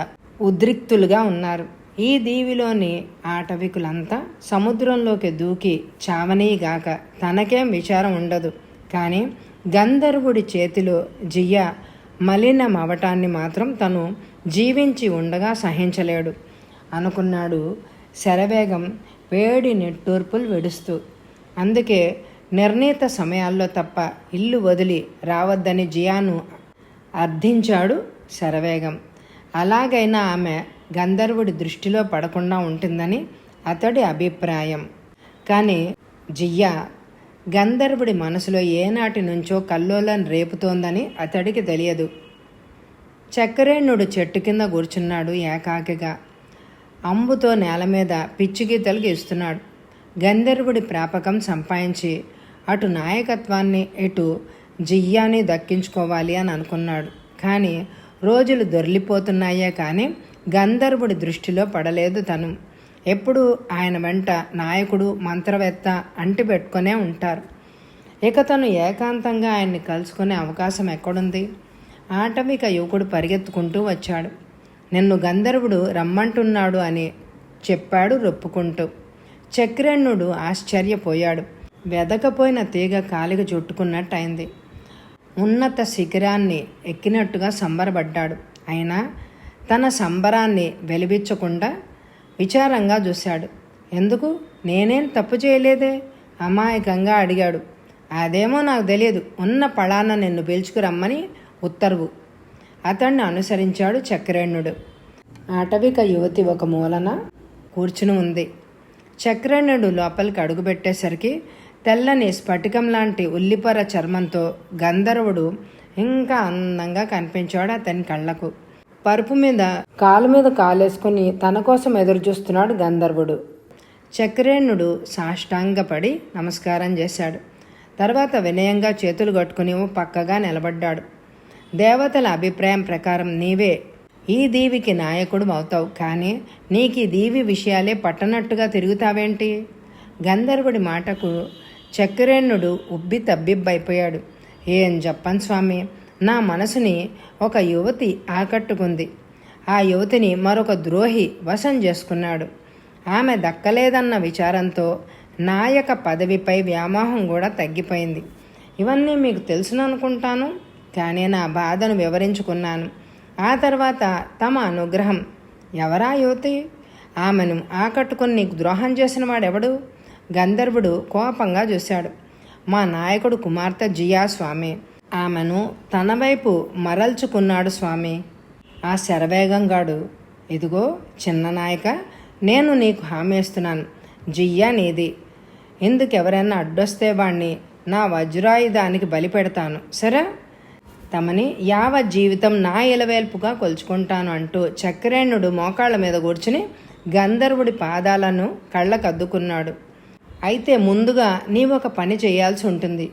ఉద్రిక్తులుగా ఉన్నారు. ఈ దీవిలోని ఆటవికులంతా సముద్రంలోకి దూకి చావనీగాక తనకేం విచారం ఉండదు. కానీ గంధర్వుడి చేతిలో జియ్య మలినమవటాన్ని మాత్రం తను జీవించి ఉండగా సహించలేడు అనుకున్నాడు శరవేగం వేడి నిట్టూర్పులు విడుస్తూ. అందుకే నిర్ణీత సమయాల్లో తప్ప ఇల్లు వదిలి రావద్దని జియాను అర్థించాడు శరవేగం. అలాగైనా ఆమె గంధర్వుడి దృష్టిలో పడకుండా ఉంటుందని అతడి అభిప్రాయం. కానీ జియ్య గంధర్వుడి మనసులో ఏనాటి నుంచో కల్లోలం రేపుతోందని అతడికి తెలియదు. చక్రేణుడు చెట్టు కింద కూర్చున్నాడు ఏకాకిగా. అంబుతో నేల మీద పిచ్చిగీతలు గీస్తున్నాడు. గంధర్వుడి ప్రాపకం సంపాదించి అటు నాయకత్వాన్ని ఇటు జియ్యాని దక్కించుకోవాలి అని అనుకున్నాడు. కానీ రోజులు దొర్లిపోతున్నాయే కానీ గంధర్వుడి దృష్టిలో పడలేదు తను. ఎప్పుడు ఆయన వెంట నాయకుడు, మంత్రవేత్త అంటి పెట్టుకునే ఉంటారు. ఇక తను ఏకాంతంగా ఆయన్ని కలుసుకునే అవకాశం ఎక్కడుంది? ఆటవిక యువకుడు పరిగెత్తుకుంటూ వచ్చాడు. నిన్ను గంధర్వుడు రమ్మంటున్నాడు అని చెప్పాడు రొప్పుకుంటూ. చక్రేణుడు ఆశ్చర్యపోయాడు. వెదకపోయిన తీగ కాలికి చుట్టుకున్నట్టయింది. ఉన్నత శిఖరాన్ని ఎక్కినట్టుగా సంబరపడ్డాడు. అయినా తన సంబరాన్ని వెలిపించకుండా విచారంగా చూశాడు. ఎందుకు? నేనేం తప్పు చేయలేదే అమాయకంగా అడిగాడు. అదేమో నాకు తెలియదు. ఉన్న పళాన నిన్ను పిలుచుకురమ్మని ఉత్తర్వు. అతన్ని అనుసరించాడు చక్రేణుడు. ఆటవిక యువతి ఒక మూలన కూర్చుని ఉంది. చక్రేణుడు లోపలికి అడుగుపెట్టేసరికి తెల్లని స్ఫటికం లాంటి ఉల్లిపొర చర్మంతో గంధర్వుడు ఇంకా అందంగా కనిపించాడు అతని కళ్ళకు. పరుపు మీద కాలు మీద కాలేసుకుని తన కోసం ఎదురు చూస్తున్నాడు గంధర్వుడు. చక్రేణుడు సాష్టాంగపడి నమస్కారం చేశాడు. తర్వాత వినయంగా చేతులు కట్టుకుని పక్కగా నిలబడ్డాడు. దేవతల అభిప్రాయం ప్రకారం నీవే ఈ దీవికి నాయకుడు అవుతావు. కానీ నీకు ఈ దీవి విషయాలే పట్టనట్టుగా తిరుగుతావేంటి? గంధర్వుడి మాటకు చక్రేణుడు ఉబ్బి తబ్బిబ్బైపోయాడు. ఏం చెప్పను స్వామి, నా మనసుని ఒక యువతి ఆకట్టుకుంది. ఆ యువతిని మరొక ద్రోహి వశం చేసుకున్నాడు. ఆమె దక్కలేదన్న విచారంతో నాయక పదవిపై వ్యామోహం కూడా తగ్గిపోయింది. ఇవన్నీ మీకు తెలుసుననుకుంటాను. కానీ నా బాధను వివరించుకున్నాను. ఆ తర్వాత తమ అనుగ్రహం. ఎవరా యువతి? ఆమెను ఆకట్టుకుని నీకు ద్రోహం చేసిన వాడెవడు? గంధర్వుడు కోపంగా చూశాడు. మా నాయకుడు కుమార్తె జియా స్వామి. ఆమెను తన వైపు మరల్చుకున్నాడు స్వామి. ఆ శరవేగంగాడు, ఇదిగో చిన్న నాయక, నేను నీకు హామీ ఇస్తున్నాను, జియ్యా నీది. ఇందుకెవరైనా అడ్డొస్తే వాణ్ణి నా వజ్రాయుధానికి బలి పెడతాను, సరే? తమని యావత్ జీవితం నా ఇలవేల్పుగా కొలుచుకుంటాను అంటూ చక్రేణుడు మోకాళ్ళ మీద కూర్చుని గంధర్వుడి పాదాలను కళ్ళకద్దుకున్నాడు. అయితే ముందుగా నీవొక పని చేయాల్సి ఉంటుంది.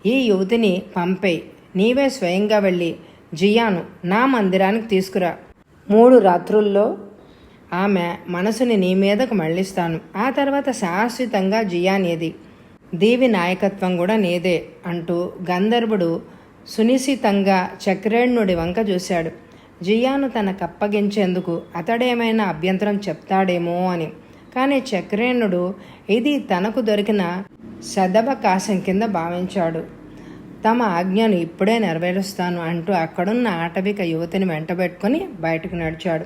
ఈ యువతిని పంపేయి. నీవే స్వయంగా వెళ్ళి జియాను నా మందిరానికి తీసుకురా. 3 రాత్రుల్లో ఆమె మనసుని నీ మీదకు మళ్ళిస్తాను. ఆ తర్వాత శాశ్వతంగా జియా నీది, దీవి నాయకత్వం కూడా నీదే అంటూ గంధర్వుడు సునిశితంగా చక్రేణుడి వంక చూశాడు. జియాను తనకప్పగించేందుకు అతడేమైనా అభ్యంతరం చెప్తాడేమో అని. కానీ చక్రేణుడు ఇది తనకు దొరికిన సదవకాశం కింద భావించాడు. తమ ఆజ్ఞను ఇప్పుడే నెరవేరుస్తాను అంటూ అక్కడున్న ఆటవిక యువతిని వెంటబెట్టుకుని బయటకు నడిచాడు.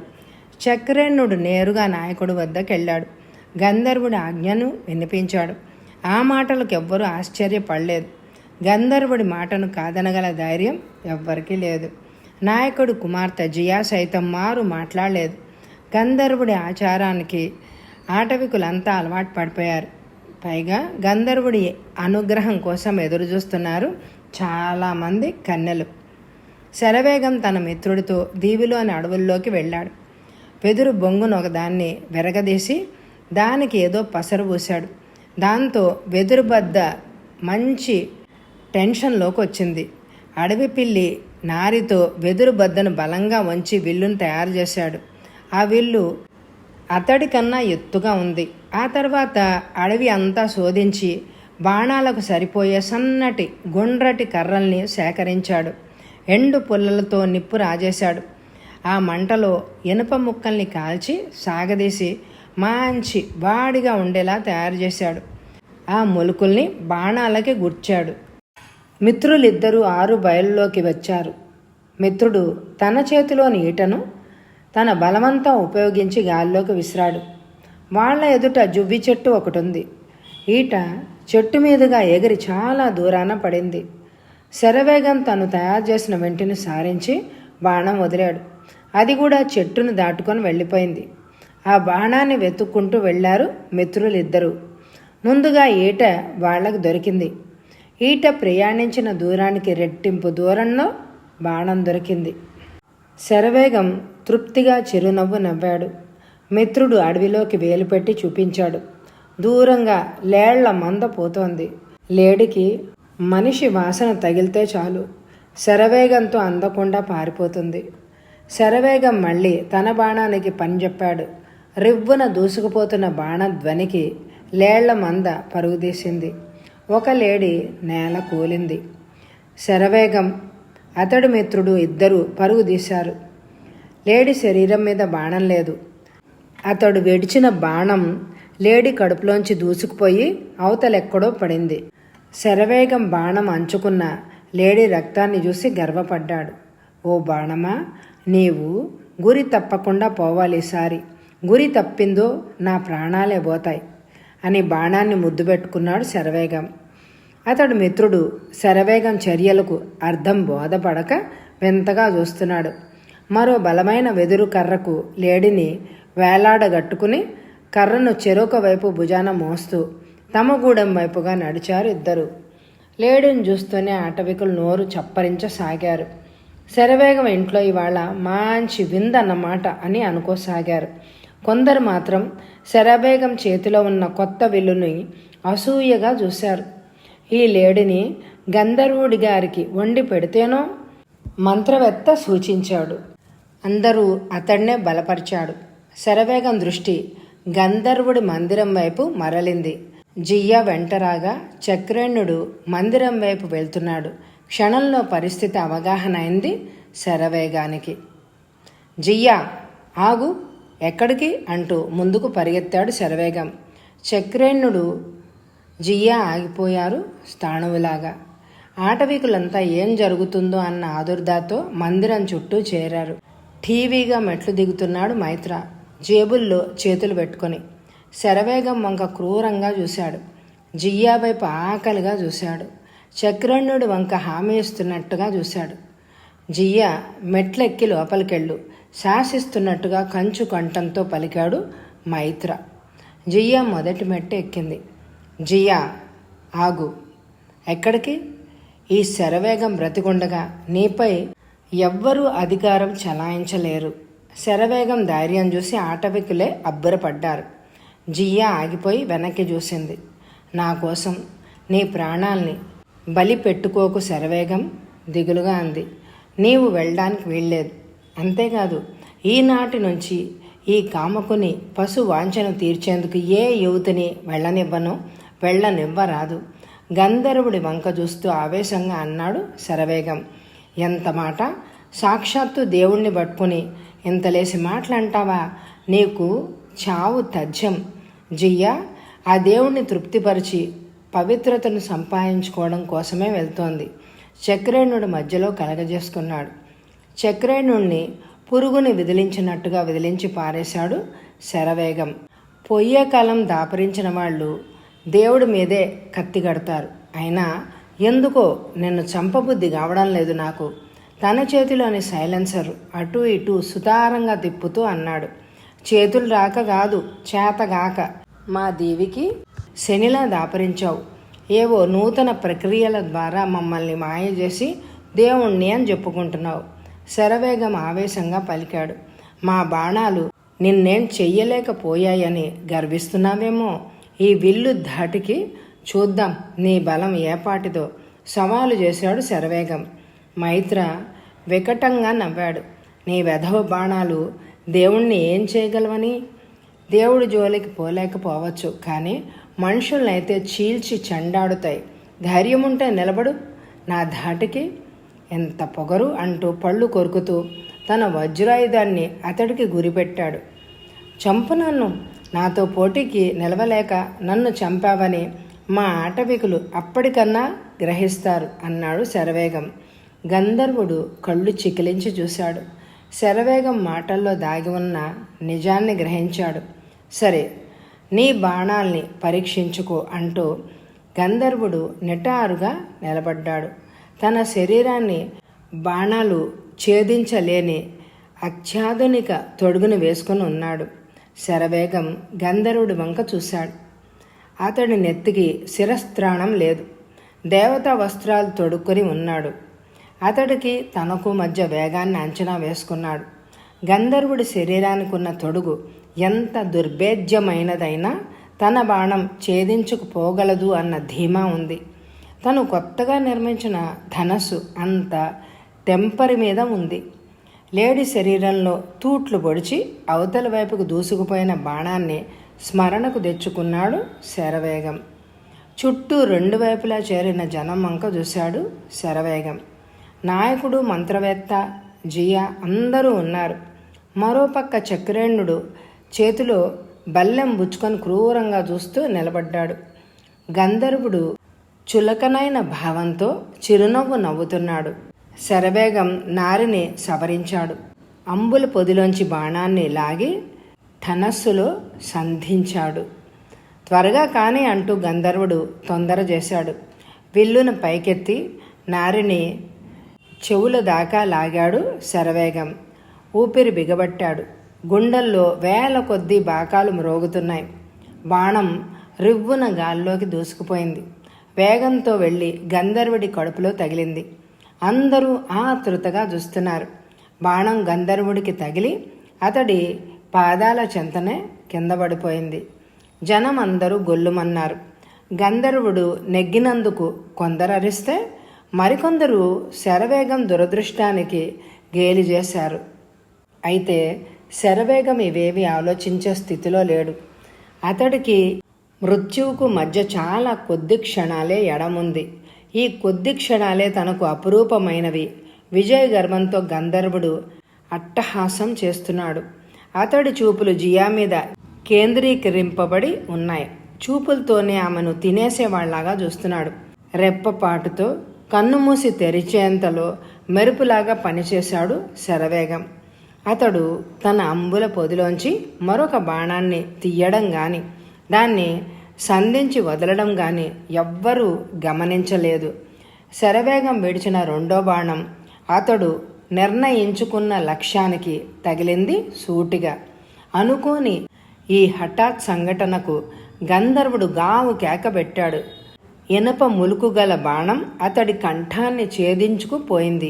చక్రేణుడు నేరుగా నాయకుడి వద్దకు వెళ్ళాడు. గంధర్వుడి ఆజ్ఞను వినిపించాడు. ఆ మాటలకు ఎవ్వరూ ఆశ్చర్యపడలేదు. గంధర్వుడి మాటను కాదనగల ధైర్యం ఎవ్వరికీ లేదు. నాయకుడు కుమార్తె జియా సైతం మారు మాట్లాడలేదు. గంధర్వుడి ఆచారానికి ఆటవికులంతా అలవాటు పడిపోయారు. పైగా గంధర్వుడి అనుగ్రహం కోసం ఎదురుచూస్తున్నారు. చాలామంది కన్నెలు. శరవేగం తన మిత్రుడితో దీవిలోని అడవుల్లోకి వెళ్ళాడు. వెదురు బొంగును ఒకదాన్ని విరగదీసి దానికి ఏదో పసరు పూశాడు. దాంతో వెదురు బద్ద మంచి టెన్షన్లోకి వచ్చింది. అడవి పిల్లి నారితో వెదురు బద్దను బలంగా వంచి విల్లును తయారు చేశాడు. ఆ విల్లు అతడి కన్నా ఎత్తుగా ఉంది. ఆ తర్వాత అడవి అంతా శోధించి బాణాలకు సరిపోయే సన్నటి గుండ్రటి కర్రల్ని సేకరించాడు. ఎండు పుల్లలతో నిప్పు రాజేశాడు. ఆ మంటలో ఇనుప ముక్కల్ని కాల్చి సాగదీసి మంచి వాడిగా ఉండేలా తయారు చేశాడు. ఆ మొలుకుల్ని బాణాలకి గుర్చాడు. మిత్రులిద్దరూ ఆరు బయలులోకి వచ్చారు. మిత్రుడు తన చేతిలోని ఈటను తన బలమంతా ఉపయోగించి గాల్లోకి విసిరాడు. వాళ్ల ఎదుట జువ్వి చెట్టు ఒకటి ఉంది. ఈట చెట్టు మీదుగా ఎగిరి చాలా దూరాన పడింది. శరవేగం తను తయారు చేసిన వెంటిని సారించి బాణం వదిలాడు. అది కూడా చెట్టును దాటుకొని వెళ్ళిపోయింది. ఆ బాణాన్ని వెతుక్కుంటూ వెళ్ళారు మిత్రులిద్దరూ. ముందుగా ఈట వాళ్లకు దొరికింది. ఈట ప్రయాణించిన దూరానికి రెట్టింపు దూరంలో బాణం దొరికింది. శరవేగం తృప్తిగా చిరునవ్వు నవ్వాడు. మిత్రుడు అడవిలోకి వేలుపెట్టి చూపించాడు. దూరంగా లేళ్ల మంద పోతోంది. లేడికి మనిషి వాసన తగిలితే చాలు శరవేగంతో అందకుండా పారిపోతుంది. శరవేగం మళ్ళీ తన బాణానికి పని చెప్పాడు. రివ్వున దూసుకుపోతున్న బాణ ధ్వనికి లేళ్ల మంద పరుగుదీసింది. ఒక లేడి నేల కూలింది. శరవేగం అతడి మిత్రుడు ఇద్దరూ పరుగు తీశారు. లేడి శరీరం మీద బాణం లేదు. అతడు వెడిచిన బాణం లేడి కడుపులోంచి దూసుకుపోయి అవతలెక్కడో పడింది. శరవేగం బాణం అంచుకున్న లేడి రక్తాన్ని చూసి గర్వపడ్డాడు. ఓ బాణమా, నీవు గురి తప్పకుండా పోవాలి. ఈసారి గురి తప్పిందో నా ప్రాణాలే పోతాయి అని బాణాన్ని ముద్దు పెట్టుకున్నాడు శరవేగం. అతడు మిత్రుడు శరవేగం చర్యలకు అర్థం బోధపడక వింతగా చూస్తున్నాడు. మరో బలమైన వెదురు కర్రకు లేడిని వేలాడగట్టుకుని కర్రను చెరొక వైపు భుజాన మోస్తూ తమ గూడెం వైపుగా నడిచారు ఇద్దరు. లేడిని చూస్తూనే అటవికులు నోరు చప్పరించసాగారు. శరవేగం ఇంట్లో ఇవాళ మంచి విందన్నమాట అని అనుకోసాగారు. కొందరు మాత్రం శరవేగం చేతిలో ఉన్న కొత్త విల్లుని అసూయగా చూశారు. ఈ లేడిని గంధర్వుడి గారికి వండి పెడితేనో మంత్రవేత్త సూచించాడు. అందరూ అతడినే బలపరిచాడు. శరవేగం దృష్టి గంధర్వుడి మందిరం వైపు మరలింది. జియ్య వెంటరాగా చక్రేణుడు మందిరం వైపు వెళ్తున్నాడు. క్షణంలో పరిస్థితి అవగాహన అయింది శరవేగానికి. జియ్యా, ఆగు, ఎక్కడికి అంటూ ముందుకు పరిగెత్తాడు శరవేగం. చక్రేణుడు జియ్యా ఆగిపోయారు స్థాణువులాగా. ఆటవికులంతా ఏం జరుగుతుందో అన్న ఆదుర్దాతో మందిరం చుట్టూ చేరారు. టీవీగా మెట్లు దిగుతున్నాడు మైత్ర, జేబుల్లో చేతులు పెట్టుకొని. శరవేగం వంక క్రూరంగా చూశాడు. జియ్యా వైపు ఆకలిగా చూశాడు. చక్రణ్ణుడి వంక హామీ ఇస్తున్నట్టుగా చూశాడు. జియ్యా మెట్లెక్కి లోపలికెళ్ళు శాసిస్తున్నట్టుగా కంచు కంఠంతో పలికాడు మైత్ర. జియ్యా మొదటి మెట్టు ఎక్కింది. జియ్యా, ఆగు, ఎక్కడికి? ఈ శరవేగం బ్రతికుండగా నీపై ఎవ్వరూ అధికారం చలాయించలేరు. శరవేగం ధైర్యం చూసి ఆటవికులే అబ్బురపడ్డారు. జియ్యా ఆగిపోయి వెనక్కి చూసింది. నా కోసం నీ ప్రాణాల్ని బలి పెట్టుకోకు శరవేగం, దిగులుగా అంది. నీవు వెళ్ళడానికి వీల్లేదు. అంతేకాదు, ఈనాటి నుంచి ఈ కామకుని పశు వాంఛను తీర్చేందుకు ఏ యువతిని వెళ్ళనివ్వరాదు. గంధర్వుడి వంక చూస్తూ ఆవేశంగా అన్నాడు శరవేగం. ఎంత మాట! సాక్షాత్తు దేవుణ్ణి పట్టుకుని ఇంతలేసి మాటలంటావా? నీకు చావు తథ్యం. జియ్యా ఆ దేవుణ్ణి తృప్తిపరిచి పవిత్రతను సంపాదించుకోవడం కోసమే వెళ్తోంది. చక్రేణుడు మధ్యలో కలగజేసుకున్నాడు. చక్రేణుణ్ణి పురుగుని విదిలించినట్టుగా విదిలించి పారేశాడు శరవేగం. పొయ్యే కాలం దాపరించిన వాళ్ళు దేవుడి మీదే కత్తిగడతారు. అయినా ఎందుకో నిన్ను చంపబుద్ధి కావడం లేదు నాకు. తన చేతిలోని సైలెన్సర్ అటూ ఇటూ సుతారంగా తిప్పుతూ అన్నాడు. చేతులు రాక కాదు, చేతగాక మా దేవికి శనిలా దాపరించావు. ఏవో నూతన ప్రక్రియల ద్వారా మమ్మల్ని మాయ చేసి దేవుణ్ణి అని చెప్పుకుంటున్నావు. శరవేగం ఆవేశంగా పలికాడు. మా బాణాలు నిన్నేం చెయ్యలేకపోయాయని గర్విస్తున్నావేమో. ఈ విల్లు ధాటికి చూద్దాం నీ బలం ఏపాటిదో సవాలు చేశాడు శరవేగం. మైత్ర వికటంగా నవ్వాడు. నీ వెధవ బాణాలు దేవుణ్ణి ఏం చేయగలవని? దేవుడి జోలికి పోలేకపోవచ్చు, కానీ మనుషులనైతే చీల్చి చెండాడుతాయి. ధైర్యముంటే నిలబడు నా ధాటికి. ఎంత పొగరు అంటూ పళ్ళు కొరుకుతూ తన వజ్రాయుధాన్ని అతడికి గురిపెట్టాడు. చంపు నన్ను, నాతో పోటీకి నిలవలేక నన్ను చంపావని మా ఆటవికులు అప్పటికన్నా గ్రహిస్తారు అన్నాడు శరవేగం. గంధర్వుడు కళ్ళు చికిలించి చూశాడు. శరవేగం మాటల్లో దాగి ఉన్న నిజాన్ని గ్రహించాడు. సరే, నీ బాణాల్ని పరీక్షించుకో అంటూ గంధర్వుడు నిటారుగా నిలబడ్డాడు. తన శరీరాన్ని బాణాలు ఛేదించలేని అత్యాధునిక తొడుగును వేసుకొని ఉన్నాడు. శరవేగం గంధర్వుడి వంక చూశాడు. అతడి నెత్తికి శిరస్త్రాణం లేదు. దేవతా వస్త్రాలు తొడుక్కొని ఉన్నాడు. అతడికి తనకు మధ్య వేగాన్ని అంచనా వేసుకున్నాడు. గంధర్వుడి శరీరానికి ఉన్న తొడుగు ఎంత దుర్భేద్యమైనదైనా తన బాణం ఛేదించుకుపోగలదు అన్న ధీమా ఉంది. తను కొత్తగా నిర్మించిన ధనస్సు అంత తెంపరి మీద ఉంది. లేడి శరీరంలో తూట్లు పొడిచి అవతల వైపుకు దూసుకుపోయిన బాణాన్ని స్మరణకు తెచ్చుకున్నాడు శరవేగం. చుట్టూ రెండు వైపులా చేరిన జనం వంక చూశాడు శరవేగం. నాయకుడు, మంత్రవేత్త, జియా అందరూ ఉన్నారు. మరోపక్క చక్రేణుడు చేతిలో బల్లెం బుచ్చుకొని క్రూరంగా చూస్తూ నిలబడ్డాడు. గంధర్వుడు చులకనైన భావంతో చిరునవ్వు నవ్వుతున్నాడు. శరవేగం నారిని సవరించాడు. అంబుల పొదిలోంచి బాణాన్ని లాగి ధనస్సులో సంధించాడు. త్వరగా కాని అంటూ గంధర్వుడు తొందర చేశాడు. విల్లును పైకెత్తి నారిని చెవుల దాకా లాగాడు శరవేగం. ఊపిరి బిగబట్టాడు. గుండెల్లో వేల కొద్దీ బాకాలు మ్రోగుతున్నాయి. బాణం రివ్వున గాల్లోకి దూసుకుపోయింది. వేగంతో వెళ్ళి గంధర్వుడి కడుపులో తగిలింది. అందరూ ఆతృతగా చూస్తున్నారు. బాణం గంధర్వుడికి తగిలి అతడి పాదాల చెంతనే కింద పడిపోయింది. జనం అందరూ గొల్లుమన్నారు. గంధర్వుడు నెగ్గినందుకు కొందరు అరిస్తే మరికొందరు శరవేగం దురదృష్టానికి గేలి చేశారు. అయితే శరవేగం ఇవేవి ఆలోచించే స్థితిలో లేడు. అతడికి మృత్యువుకు మధ్య చాలా కొద్ది క్షణాలే ఎడముంది. ఈ కొద్ది క్షణాలే తనకు అపురూపమైనవి. విజయ గర్వంతో గంధర్వుడు అట్టహాసం చేస్తున్నాడు. అతడి చూపులు జియా మీద కేంద్రీకరింపబడి ఉన్నాయి. చూపులతోనే ఆమెను తినేసేవాళ్లాగా చూస్తున్నాడు. రెప్పపాటుతో కన్ను మూసి తెరిచేంతలో మెరుపులాగా పనిచేశాడు శరవేగం. అతడు తన అంబుల పొదిలోంచి మరొక బాణాన్ని తీయడం గాని దాన్ని సంధించి వదలడం గాని ఎవ్వరూ గమనించలేదు. శరవేగం విడిచిన రెండో బాణం అతడు నిర్ణయించుకున్న లక్ష్యానికి తగిలింది సూటిగా. అనుకోని ఈ హఠాత్ సంఘటనకు గంధర్వుడు గావు కేకబెట్టాడు. ఇనప ములుకు గల బాణం అతడి కంఠాన్ని ఛేదించుకుపోయింది.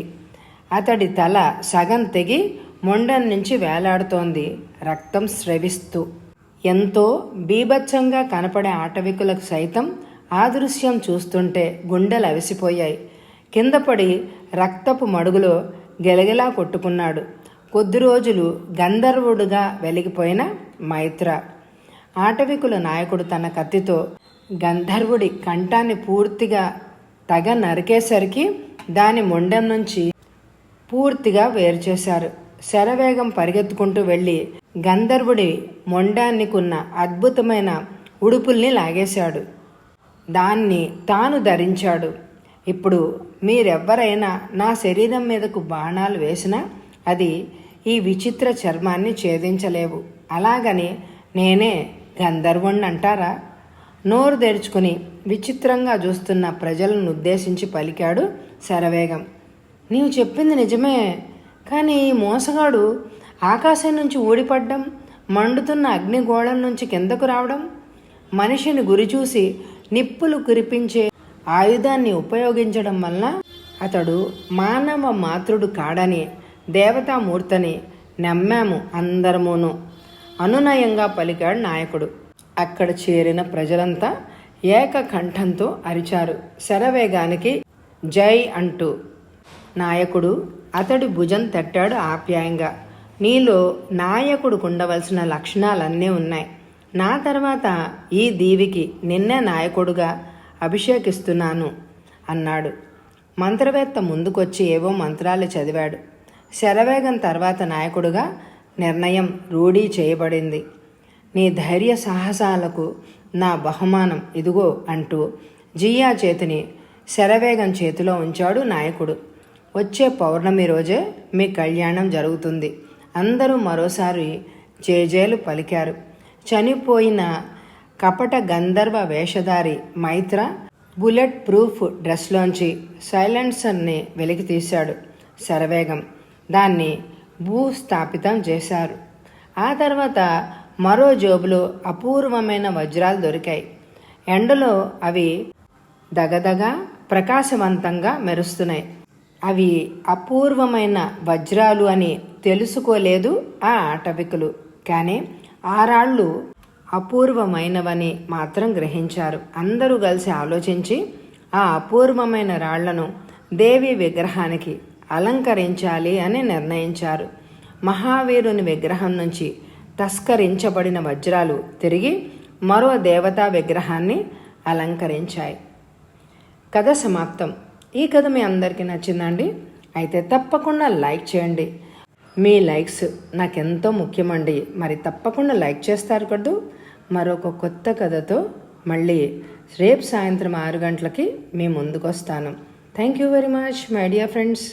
అతడి తల సగం తెగి మొండం నుంచి వేలాడుతోంది, రక్తం స్రవిస్తూ. ఎంతో బీభత్సంగా కనపడే ఆటవికులకు సైతం ఆ దృశ్యం చూస్తుంటే గుండెలు అవిసిపోయాయి. కిందపడి రక్తపు మడుగులో గెలగెలా కొట్టుకున్నాడు. కొద్ది రోజులు గంధర్వుడుగా వెలిగిపోయిన మైత్ర. ఆటవికుల నాయకుడు తన కత్తితో గంధర్వుడి కంఠాన్ని పూర్తిగా తగ నరికేసరికి దాని మొండెం నుంచి పూర్తిగా వేరు చేశారు. శరవేగం పరిగెత్తుకుంటూ వెళ్ళి గంధర్వుడి మొండానికున్న అద్భుతమైన ఉడుపుల్ని లాగేశాడు. దాన్ని తాను ధరించాడు. ఇప్పుడు మీరెవ్వరైనా నా శరీరం మీదకు బాణాలు వేసినా అది ఈ విచిత్ర చర్మాన్ని ఛేదించలేవు. అలాగని నేనే గంధర్వుణ్ణి అంటారా? నోరు తెరుచుకుని విచిత్రంగా చూస్తున్న ప్రజలను ఉద్దేశించి పలికాడు శరవేగం. నీవు చెప్పింది నిజమే, కానీ ఈ మోసగాడు ఆకాశం నుంచి ఊడిపడ్డం, మండుతున్న అగ్నిగోళం నుంచి కిందకు రావడం, మనిషిని గురిచూసి నిప్పులు కురిపించే ఆయుధాన్ని ఉపయోగించడం వలన అతడు మానవ మాతృడు కాడని దేవతామూర్తని నమ్మాము అందరమును అనునయంగా పలికాడు నాయకుడు. అక్కడ చేరిన ప్రజలంతా ఏకకంఠంతో అరిచారు శరవేగానికి జై అంటూ. నాయకుడు అతడి భుజం తట్టాడు ఆప్యాయంగా. నీలో నాయకుడికి ఉండవలసిన లక్షణాలన్నీ ఉన్నాయి. నా తర్వాత ఈ దీవికి నిన్నే నాయకుడుగా అభిషేకిస్తున్నాను అన్నాడు. మంత్రవేత్త ముందుకొచ్చి ఏవో మంత్రాలు చదివాడు. శరవేగం తర్వాత నాయకుడుగా నిర్ణయం రూఢీ చేయబడింది. నీ ధైర్య సాహసాలకు నా బహుమానం ఇదిగో అంటూ జియా చేతిని శరవేగం చేతిలో ఉంచాడు నాయకుడు. వచ్చే పౌర్ణమి రోజే మీ కళ్యాణం జరుగుతుంది. అందరూ మరోసారి జేజేలు పలికారు. చనిపోయిన కపట గంధర్వ వేషధారి మైత్ర బుల్లెట్ ప్రూఫ్ డ్రెస్లోంచి సైలెన్సర్ని వెలికి తీశాడు శరవేగం. దాన్ని భూస్థాపితం చేశారు. ఆ తర్వాత మరో జోబులో అపూర్వమైన వజ్రాలు దొరికాయి. ఎండలో అవి దగదగా ప్రకాశవంతంగా మెరుస్తున్నాయి. అవి అపూర్వమైన వజ్రాలు అని తెలుసుకోలేదు ఆ ఆటవికులు. కానీ ఆ రాళ్ళు అపూర్వమైనవని మాత్రం గ్రహించారు. అందరూ కలిసి ఆలోచించి ఆ అపూర్వమైన రాళ్లను దేవి విగ్రహానికి అలంకరించాలి అని నిర్ణయించారు. మహావీరుని విగ్రహం నుంచి తస్కరించబడిన వజ్రాలు తిరిగి మరో దేవతా విగ్రహాన్ని అలంకరించాయి. కథ సమాప్తం. ఈ కథ మీ అందరికీ నచ్చిందండి? అయితే తప్పకుండా లైక్ చేయండి. మీ లైక్స్ నాకెంతో ముఖ్యమండి. మరి తప్పకుండా లైక్ చేస్తారు కదూ. మరొక కొత్త కథతో మళ్ళీ రేపు సాయంత్రం 6 గంటలకి మీ ముందుకు వస్తాను. Thank you very much my dear friends.